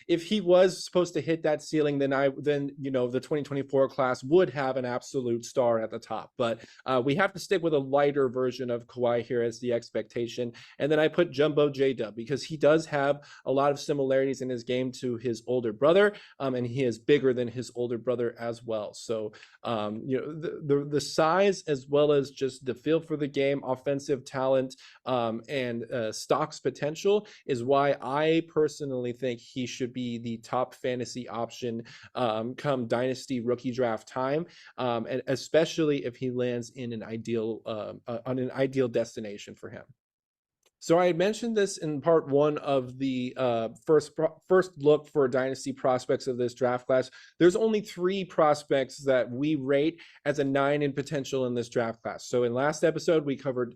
If he was supposed to hit that ceiling, then the 2024 class would have an absolute star at the top. But we have to stick with a lighter version of Kawhi here as the expectation. And then I put Jumbo J-Dub because he does have a lot of similarities in his game to his older brother, and he is bigger than his older brother as well. So the size, as well as just the feel for the game, offensive talent, and stocks potential, is why I personally think he should be the top fantasy option come dynasty rookie draft time, and especially if he lands in an ideal on an ideal destination for him. So I mentioned this in part one of the first look for dynasty prospects of this draft class. There's only 3 prospects that we rate as a 9 in potential in this draft class. So in last episode, we covered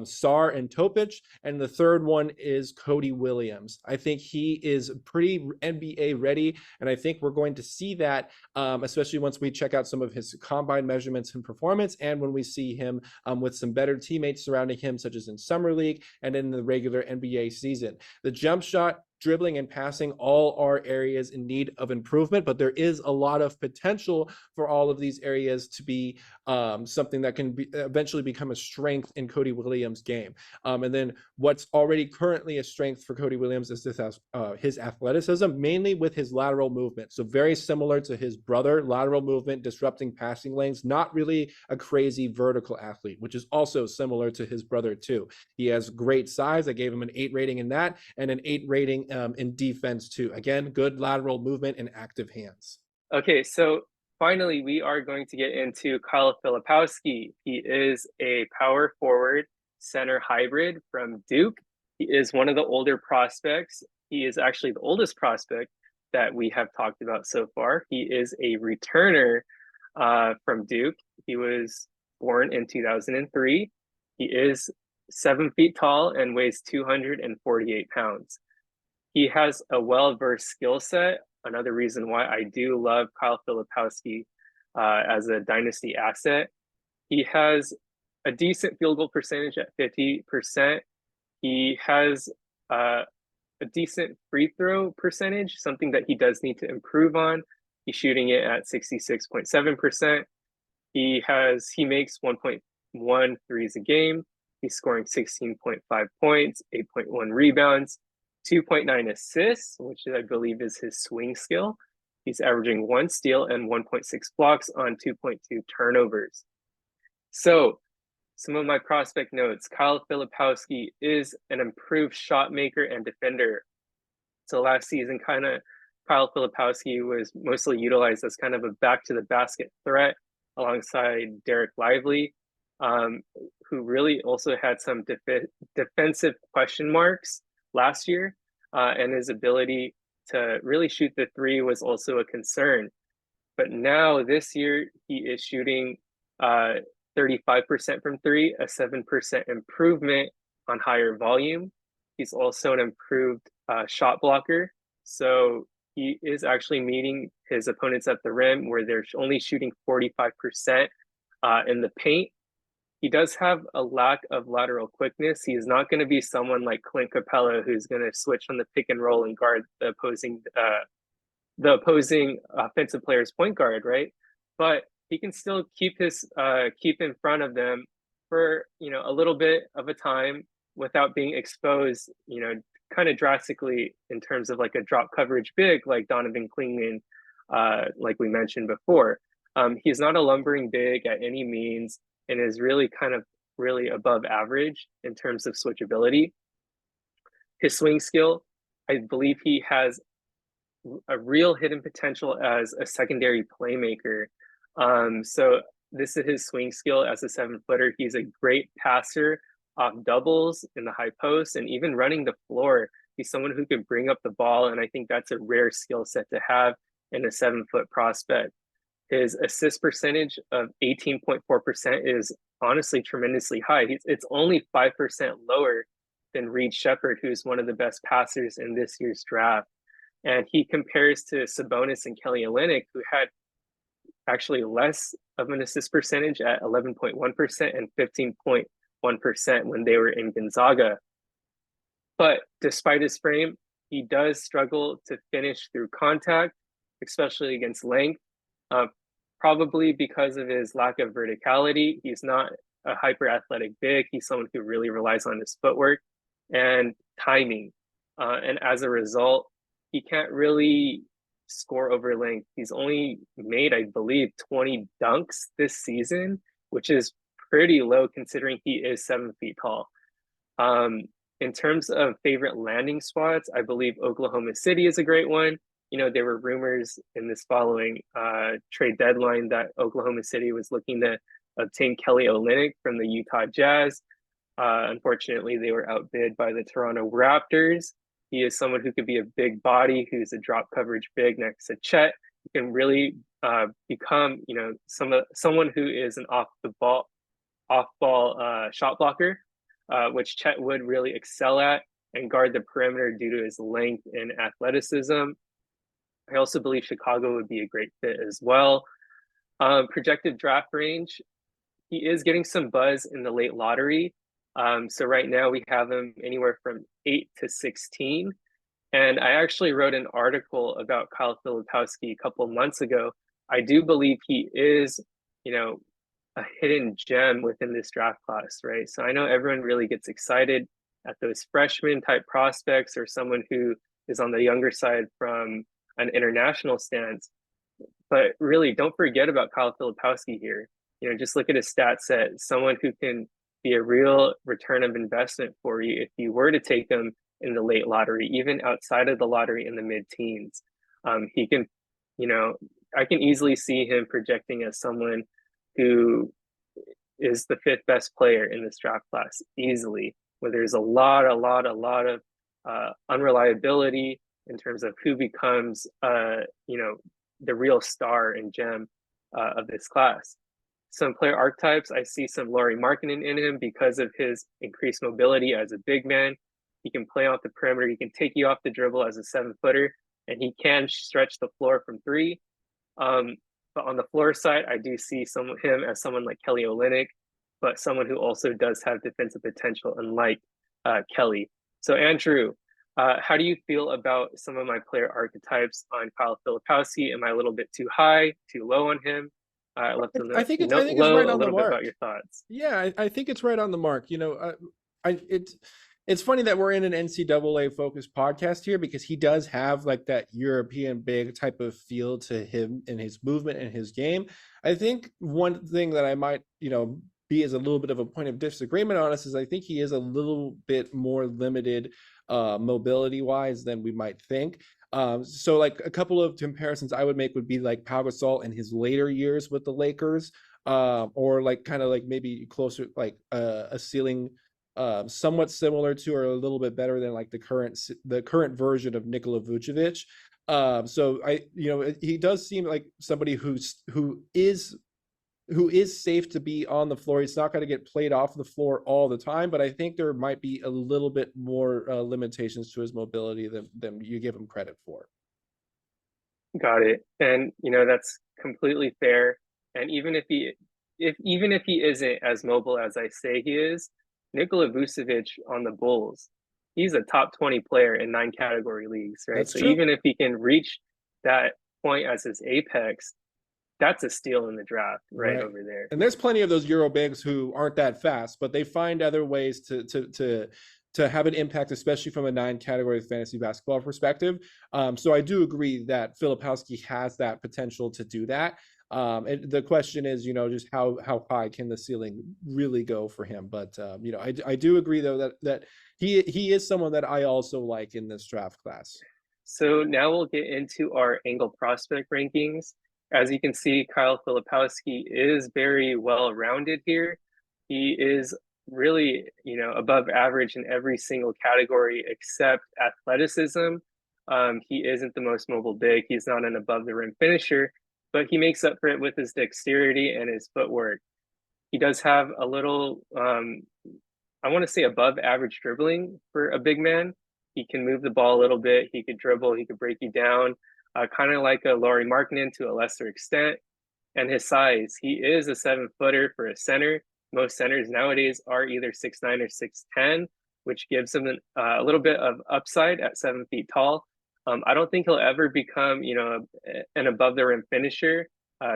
Sar and Topic, and the third one is Cody Williams. I think he is pretty NBA ready, and I think we're going to see that, especially once we check out some of his combine measurements and performance, and when we see him with some better teammates surrounding him, such as in Summer League and in the regular NBA season. The jump shot, dribbling, and passing all are areas in need of improvement, but there is a lot of potential for all of these areas to be something that can eventually become a strength in Cody Williams' game. And then what's already currently a strength for Cody Williams is his athleticism, mainly with his lateral movement. So very similar to his brother, lateral movement, disrupting passing lanes, not really a crazy vertical athlete, which is also similar to his brother too. He has great size. I gave him an 8 rating in that, and an 8 rating in defense too. Again, good lateral movement and active hands. Okay, so finally, we are going to get into Kyle Filipowski. He is a power forward center hybrid from Duke. He is one of the older prospects. He is actually the oldest prospect that we have talked about so far. He is a returner from Duke. He was born in 2003. He is 7 feet tall and weighs 248 pounds. He has a well-versed skill set. Another reason why I do love Kyle Filipowski as a dynasty asset. He has a decent field goal percentage at 50%. He has a decent free throw percentage, something that he does need to improve on. He's shooting it at 66.7%. He makes 1.1 threes a game. He's scoring 16.5 points, 8.1 rebounds, 2.9 assists, which I believe is his swing skill. He's averaging 1 steal and 1.6 blocks on 2.2 turnovers. So some of my prospect notes: Kyle Filipowski is an improved shot maker and defender. So last season, Kyle Filipowski was mostly utilized as kind of a back to the basket threat alongside Derek Lively, who really also had some defensive question marks last year, and his ability to really shoot the three was also a concern. But now this year, he is shooting 35% from three, a 7% improvement on higher volume. He's also an improved shot blocker. So he is actually meeting his opponents at the rim where they're only shooting 45% in the paint. He does have a lack of lateral quickness. He is not going to be someone like Clint Capella who's going to switch on the pick and roll and guard the opposing offensive player's point guard, right? But he can still keep in front of them for a little bit of a time without being exposed, kind of drastically in terms of like a drop coverage big like Donovan Clingan, like we mentioned before. He's not a lumbering big at any means and is really above average in terms of switchability. His swing skill, I believe he has a real hidden potential as a secondary playmaker. So this is his swing skill as a 7-footer. He's a great passer off doubles in the high post and even running the floor. He's someone who can bring up the ball, and I think that's a rare skill set to have in a 7-foot prospect. His assist percentage of 18.4% is honestly tremendously high. It's only 5% lower than Reed Sheppard, who's one of the best passers in this year's draft. And he compares to Sabonis and Kelly Olynyk, who had actually less of an assist percentage at 11.1% and 15.1% when they were in Gonzaga. But despite his frame, he does struggle to finish through contact, especially against length, probably because of his lack of verticality. He's not a hyper athletic big. He's someone who really relies on his footwork and timing. And as a result, he can't really score over length. He's only made, I believe, 20 dunks this season, which is pretty low considering he is 7 feet tall. In terms of favorite landing spots, I believe Oklahoma City is a great one. There were rumors in this following trade deadline that Oklahoma City was looking to obtain Kelly Olynyk from the Utah Jazz. Unfortunately, they were outbid by the Toronto Raptors. He is someone who could be a big body, who's a drop coverage big next to Chet. He can really become, someone who is an off-ball shot blocker, which Chet would really excel at and guard the perimeter due to his length and athleticism. I also believe Chicago would be a great fit as well. Projected draft range, he is getting some buzz in the late lottery. So right now we have him anywhere from 8 to 16. And I actually wrote an article about Kyle Filipowski a couple months ago. I do believe he is, a hidden gem within this draft class, right? So I know everyone really gets excited at those freshman type prospects or someone who is on the younger side from an international stance. But really, don't forget about Kyle Filipowski here. Just look at his stat set. Someone who can be a real return of investment for you if you were to take him in the late lottery, even outside of the lottery in the mid-teens. He can, I can easily see him projecting as someone who is the 5th best player in this draft class easily, where there's a lot of unreliability in terms of who becomes, the real star and gem of this class. some player archetypes. I see some Lauri Markkanen in him because of his increased mobility as a big man. He can play off the perimeter. He can take you off the dribble as a 7-footer, and he can stretch the floor from three. But on the floor side, I do see him as someone like Kelly Olynyk, but someone who also does have defensive potential, unlike Kelly. So Andrew, how do you feel about some of my player archetypes on Kyle Filipowski? Am I a little bit too high, too low on him? I'd love to know, I think it's right a on the little bit mark. about your thoughts. Yeah, I think it's right on the mark. It's funny that we're in an NCAA focused podcast here because he does have like that European big type of feel to him in his movement and his game. I think one thing that I might, be as a little bit of a point of disagreement on us is I think he is a little bit more limited mobility wise than we might think. So like a couple of comparisons I would make would be like Pau Gasol in his later years with the Lakers, or like kind of like maybe closer like a ceiling somewhat similar to or a little bit better than like the current version of Nikola Vucevic. So he does seem like somebody who is safe to be on the floor. He's not going to get played off the floor all the time, but I think there might be a little bit more limitations to his mobility than you give him credit for. Got it. And that's completely fair. And even if he isn't as mobile as I say he is, Nikola Vucevic on the Bulls, he's a top 20 player in 9 category leagues, right? That's so true. Even if he can reach that point as his apex, that's a steal in the draft right over there. And there's plenty of those Euro bigs who aren't that fast, but they find other ways to have an impact, especially from a 9 category fantasy basketball perspective. So I do agree that Filipowski has that potential to do that. The question is, just how high can the ceiling really go for him? But I do agree though that he is someone that I also like in this draft class. So now we'll get into our angle prospect rankings. As you can see, Kyle Filipowski is very well-rounded here. He is really, above average in every single category except athleticism. He isn't the most mobile big. He's not an above the rim finisher, but he makes up for it with his dexterity and his footwork. He does have a little, I want to say above average dribbling for a big man. He can move the ball a little bit. He could dribble. He could break you down. Kind of like a Lauri Markkanen to a lesser extent. And his size, he is a 7-footer for a center. Most centers nowadays are either 6'9" or 6'10", which gives him a little bit of upside at 7 feet tall. I don't think he'll ever become, an above the rim finisher,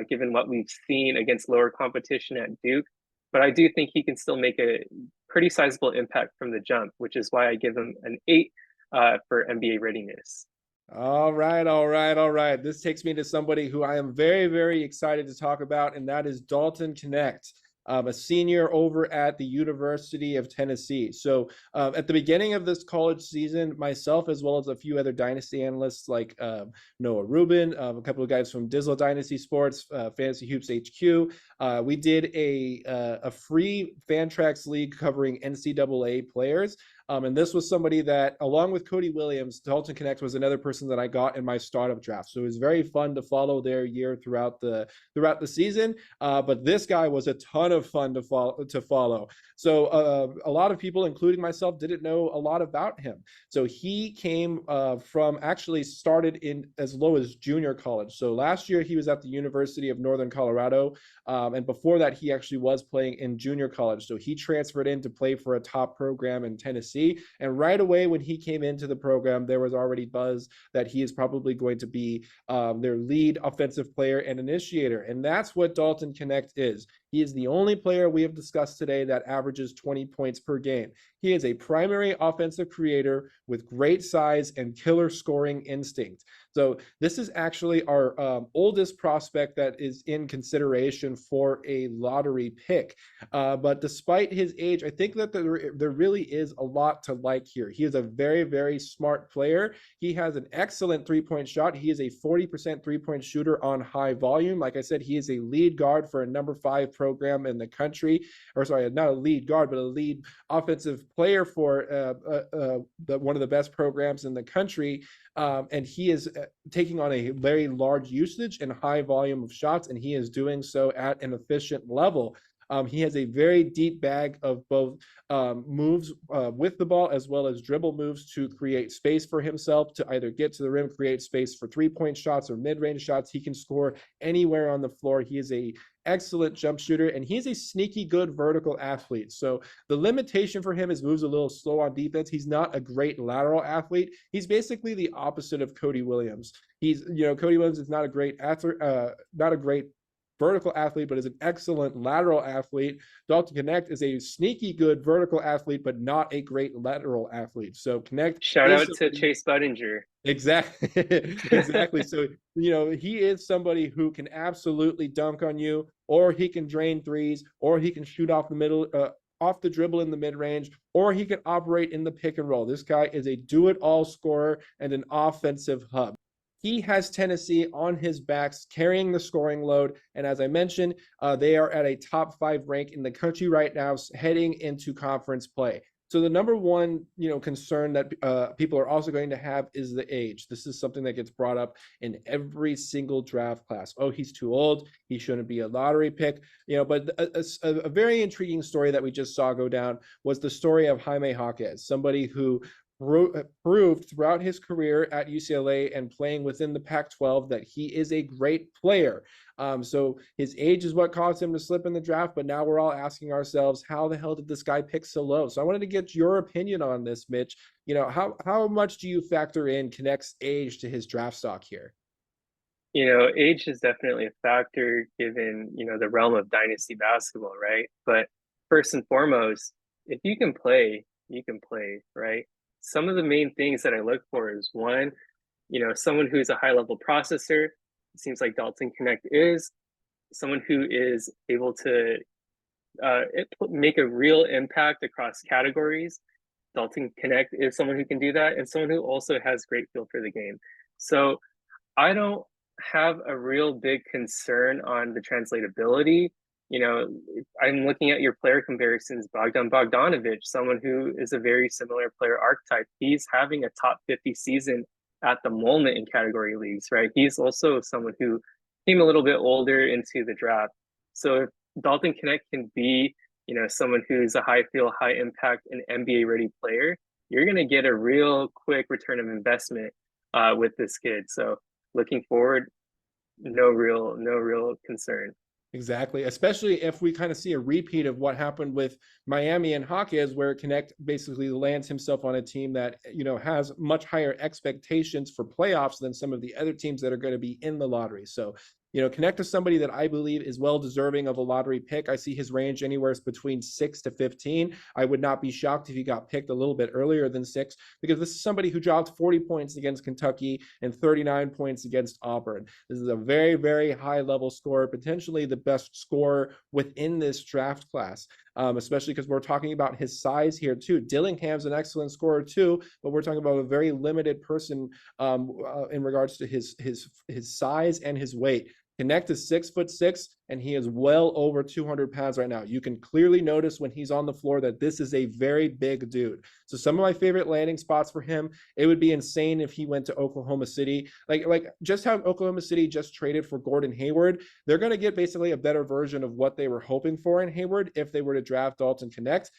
given what we've seen against lower competition at Duke. But I do think he can still make a pretty sizable impact from the jump, which is why I give him an 8 for NBA readiness. All right. This takes me to somebody who I am very, very excited to talk about, and that is Dalton Knecht, a senior over at the University of Tennessee. So at the beginning of this college season, myself, as well as a few other dynasty analysts like Noah Rubin, a couple of guys from Dizzle Dynasty Sports, Fantasy Hoops HQ, we did a free Fantrax league covering NCAA players. And this was somebody that, along with Cody Williams, Dalton Knecht was another person that I got in my startup draft. So it was very fun to follow their year throughout the season. But this guy was a ton of fun to follow. So a lot of people, including myself, didn't know a lot about him. So he came from actually started in as low as junior college. So last year he was at the University of Northern Colorado. And before that, he actually was playing in junior college. So he transferred in to play for a top program in Tennessee. And right away, when he came into the program, there was already buzz that he is probably going to be their lead offensive player and initiator. And that's what Dalton Knecht is. He is the only player we have discussed today that averages 20 points per game. He is a primary offensive creator with great size and killer scoring instinct. So this is actually our oldest prospect that is in consideration for a lottery pick. But despite his age, I think that there really is a lot to like here. He is a very, very smart player. He has an excellent three-point shot. He is a 40% three-point shooter on high volume. Like I said, he is a lead guard for a number 5 program in the country, or sorry, not a lead guard, but a lead offensive player for one of the best programs in the country. And he is taking on a very large usage and high volume of shots, and he is doing so at an efficient level. He has a very deep bag of both moves with the ball as well as dribble moves to create space for himself to either get to the rim, create space for three-point shots or mid-range shots. He can score anywhere on the floor. He is a excellent jump shooter, and he's a sneaky good vertical athlete. So the limitation for him is moves a little slow on defense. He's not a great lateral athlete. He's basically the opposite of Cody Williams. Cody Williams is not a great vertical athlete, but is an excellent lateral athlete. Dalton Knecht is a sneaky good vertical athlete, but not a great lateral athlete. So Knecht, shout out to Chase Budinger. Exactly. Exactly. So, he is somebody who can absolutely dunk on you, or he can drain threes, or he can shoot off the middle, off the dribble in the mid-range, or he can operate in the pick and roll. This guy is a do-it-all scorer and an offensive hub. He has Tennessee on his backs, carrying the scoring load. And as I mentioned, they are at a top 5 rank in the country right now, heading into conference play. So the number one, concern that people are also going to have is the age. This is something that gets brought up in every single draft class. Oh, he's too old. He shouldn't be a lottery pick. But a very intriguing story that we just saw go down was the story of Jaime Jaquez, somebody who proved throughout his career at UCLA and playing within the Pac-12 that he is a great player. So his age is what caused him to slip in the draft, but now we're all asking ourselves, how the hell did this guy pick so low? So I wanted to get your opinion on this, Mitch. How much do you factor in Knecht's age to his draft stock here? Age is definitely a factor given, the realm of dynasty basketball, right? But first and foremost, if you can play, right? Some of the main things that I look for is one, someone who's a high level processor. It seems like Dalton Knecht is someone who is able to make a real impact across categories. Dalton Knecht is someone who can do that, and someone who also has great feel for the game. So I don't have a real big concern on the translatability. I'm looking at your player comparisons. Bogdan Bogdanovic, someone who is a very similar player archetype. He's having a top 50 season at the moment in category leagues, right? He's also someone who came a little bit older into the draft. So if Dalton Knecht can be, someone who's a high feel, high impact, and NBA ready player, you're going to get a real quick return of investment with this kid. So looking forward, no real concern. Exactly, especially if we kind of see a repeat of what happened with Miami and Jaquez, where Knecht basically lands himself on a team that has much higher expectations for playoffs than some of the other teams that are going to be in the lottery. So Knecht is somebody that I believe is well deserving of a lottery pick. I see his range anywhere between 6 to 15. I would not be shocked if he got picked a little bit earlier than 6, because this is somebody who dropped 40 points against Kentucky and 39 points against Auburn. This is a very, very high level scorer, potentially the best scorer within this draft class. Especially because we're talking about his size here too. Dillingham's an excellent scorer too, but we're talking about a very limited person in regards to his size and his weight. Knecht is 6'6", and he is well over 200 pounds right now. You can clearly notice when he's on the floor that this is a very big dude. So some of my favorite landing spots for him, it would be insane if he went to Oklahoma City. Like just how Oklahoma City just traded for Gordon Hayward, they're going to get basically a better version of what they were hoping for in Hayward if they were to draft Dalton Knecht.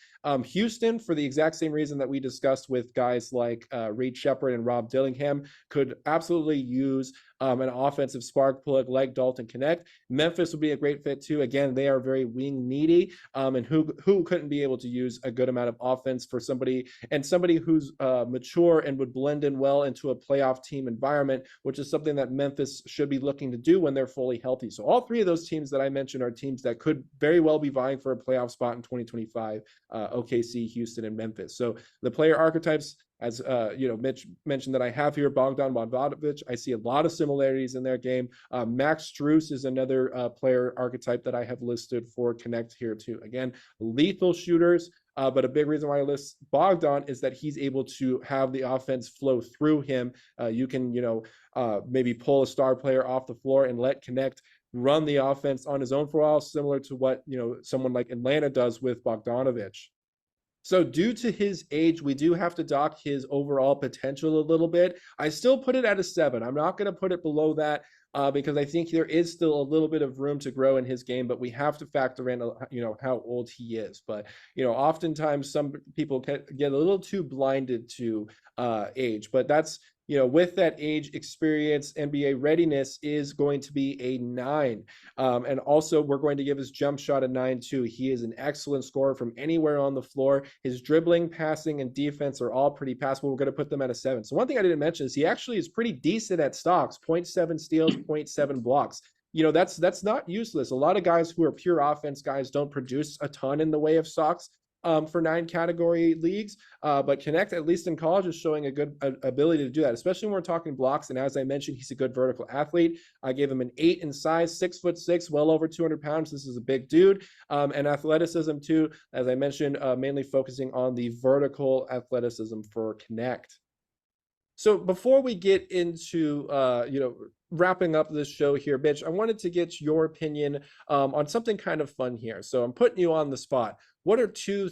Houston, for the exact same reason that we discussed with guys like Reed Sheppard and Rob Dillingham, could absolutely use an offensive spark plug like Dalton Knecht. Memphis would be a great fit too. Again, they are very wing needy, and who couldn't be able to use a good amount of offense for somebody who's mature and would blend in well into a playoff team environment, which is something that Memphis should be looking to do when they're fully healthy. So all three of those teams that I mentioned are teams that could very well be vying for a playoff spot in 2025, OKC, Houston, and Memphis. So the player archetypes, as Mitch mentioned, that I have here, Bogdan Bogdanovic, I see a lot of similarities in their game. Max Strus is another player archetype that I have listed for Knecht here too. Again, lethal shooters, but a big reason why I list Bogdan is that he's able to have the offense flow through him. You can, maybe pull a star player off the floor and let Knecht run the offense on his own for a while, similar to what, someone like Atlanta does with Bogdanovich. So due to his age, we do have to dock his overall potential a little bit. I still put it at a 7. I'm not going to put it below that because I think there is still a little bit of room to grow in his game, but we have to factor in, how old he is. But, oftentimes some people get a little too blinded to age, but that's, with that age, experience, NBA readiness is going to be a 9. And also, we're going to give his jump shot a 9 too. He is an excellent scorer from anywhere on the floor. His dribbling, passing, and defense are all pretty passable. We're going to put them at a 7. So one thing I didn't mention is he actually is pretty decent at stocks, 0.7 steals, 0.7 blocks. That's not useless. A lot of guys who are pure offense guys don't produce a ton in the way of stocks for 9 category leagues. But Knecht, at least in college, is showing a good ability to do that, especially when we're talking blocks. And as I mentioned, he's a good vertical athlete. I gave him an 8 in size, 6'6", well over 200 pounds. This is a big dude. And athleticism too, as I mentioned, mainly focusing on the vertical athleticism for Knecht. So before we get into, wrapping up this show here, Mitch, I wanted to get your opinion on something kind of fun here. So I'm putting you on the spot. What are two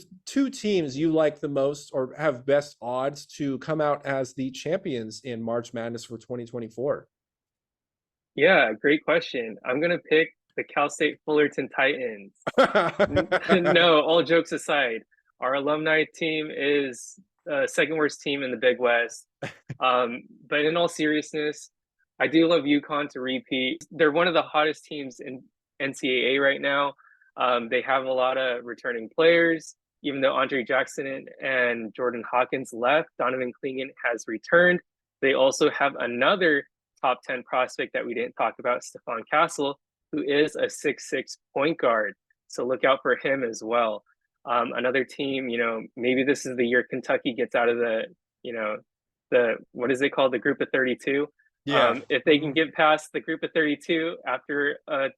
teams you like the most or have best odds to come out as the champions in March Madness for 2024? Yeah, great question. I'm gonna pick the Cal State Fullerton Titans. No, all jokes aside, our alumni team is second worst team in the Big West. But in all seriousness, I do love UConn to repeat. They're one of the hottest teams in NCAA right now. They have a lot of returning players. Even though Andre Jackson and Jordan Hawkins left, Donovan Clingan has returned. They also have another top 10 prospect that we didn't talk about, Stephon Castle, who is a 6'6" point guard. So look out for him as well. Another team, maybe this is the year Kentucky gets out of what is it called? The group of 32. Yeah. If they can get past the group of 32 after a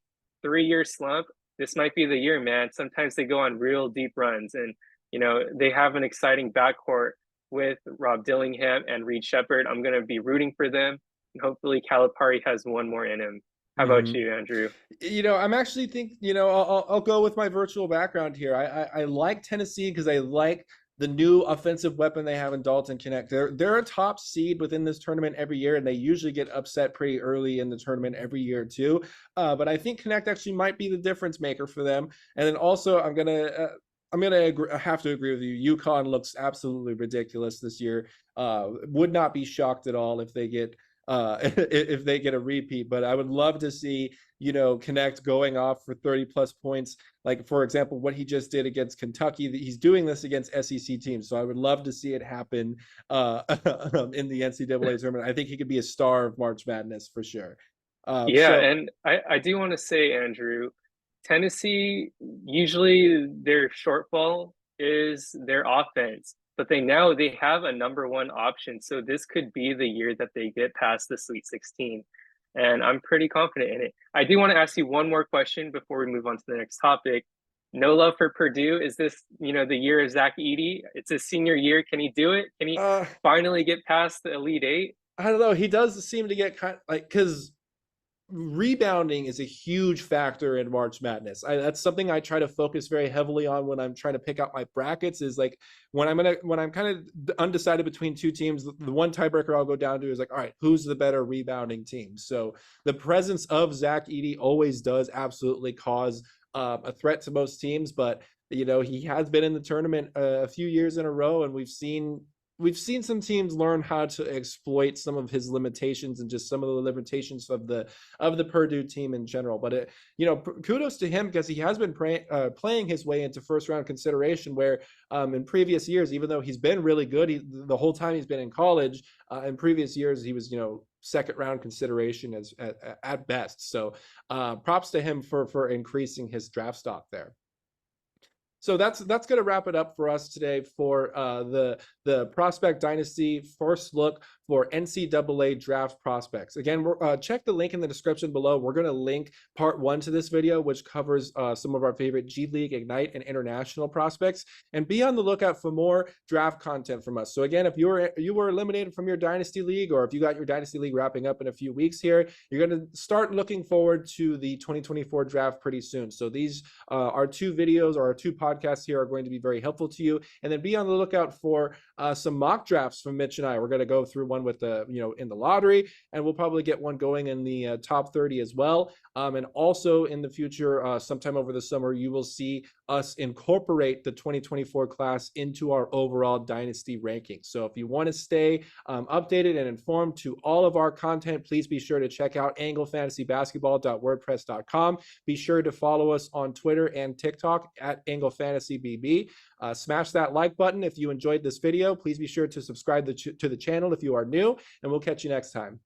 3-year slump, this might be the year, man. Sometimes they go on real deep runs, and they have an exciting backcourt with Rob Dillingham and Reed Sheppard. I'm going to be rooting for them, and hopefully Calipari has one more in him. How about you, Andrew? I'm actually I'll go with my virtual background here. I like Tennessee because I like the new offensive weapon they have in Dalton Knecht. They're a top seed within this tournament every year, and they usually get upset pretty early in the tournament every year too. But I think Knecht actually might be the difference maker for them. And then also, I'm gonna have to agree with you. UConn looks absolutely ridiculous this year. Would not be shocked at all if they get if they get a repeat, but I would love to see, Knecht going off for 30 plus points. Like, for example, what he just did against Kentucky, he's doing this against SEC teams. So I would love to see it happen in the NCAA tournament. I think he could be a star of March Madness for sure. And I do want to say, Andrew, Tennessee, usually their shortfall is their offense, but they have a number one option. So this could be the year that they get past the Sweet 16. And I'm pretty confident in it. I do want to ask you one more question before we move on to the next topic. No love for Purdue. Is this, the year of Zach Edey? It's his senior year. Can he do it? Can he finally get past the Elite Eight? I don't know. He does seem to get kind of like, because rebounding is a huge factor in March Madness. That's something I try to focus very heavily on when I'm trying to pick out my brackets. Is like when I'm kind of undecided between two teams, the one tiebreaker I'll go down to is like, all right, who's the better rebounding team? So the presence of Zach Edey always does absolutely cause a threat to most teams, but he has been in the tournament a few years in a row, and we've seen some teams learn how to exploit some of his limitations and just some of the limitations of the Purdue team in general. But kudos to him, because he has been playing his way into first round consideration, where in previous years, even though he's been really good, the whole time he's been in college, in previous years he was second round consideration at best. So props to him for increasing his draft stock there. So that's going to wrap it up for us today for the Prospect Dynasty first look for NCAA draft prospects. Again, check the link in the description below. We're going to link part 1 to this video, which covers some of our favorite G League, Ignite, and international prospects. And be on the lookout for more draft content from us. So again, if you were eliminated from your Dynasty League, or if you got your Dynasty League wrapping up in a few weeks here, you're going to start looking forward to the 2024 draft pretty soon. So these our 2 videos, or our 2 podcasts here, are going to be very helpful to you. And then be on the lookout for some mock drafts from Mitch and I. We're going to go through one with the, in the lottery, and we'll probably get one going in the top 30 as well. And also in the future, sometime over the summer, you will see us incorporate the 2024 class into our overall Dynasty rankings. So if you want to stay updated and informed to all of our content, please be sure to check out anglefantasybasketball.wordpress.com. Be sure to follow us on Twitter and TikTok at anglefantasybb. Smash that like button if you enjoyed this video. Please be sure to subscribe to the channel if you are new, and we'll catch you next time.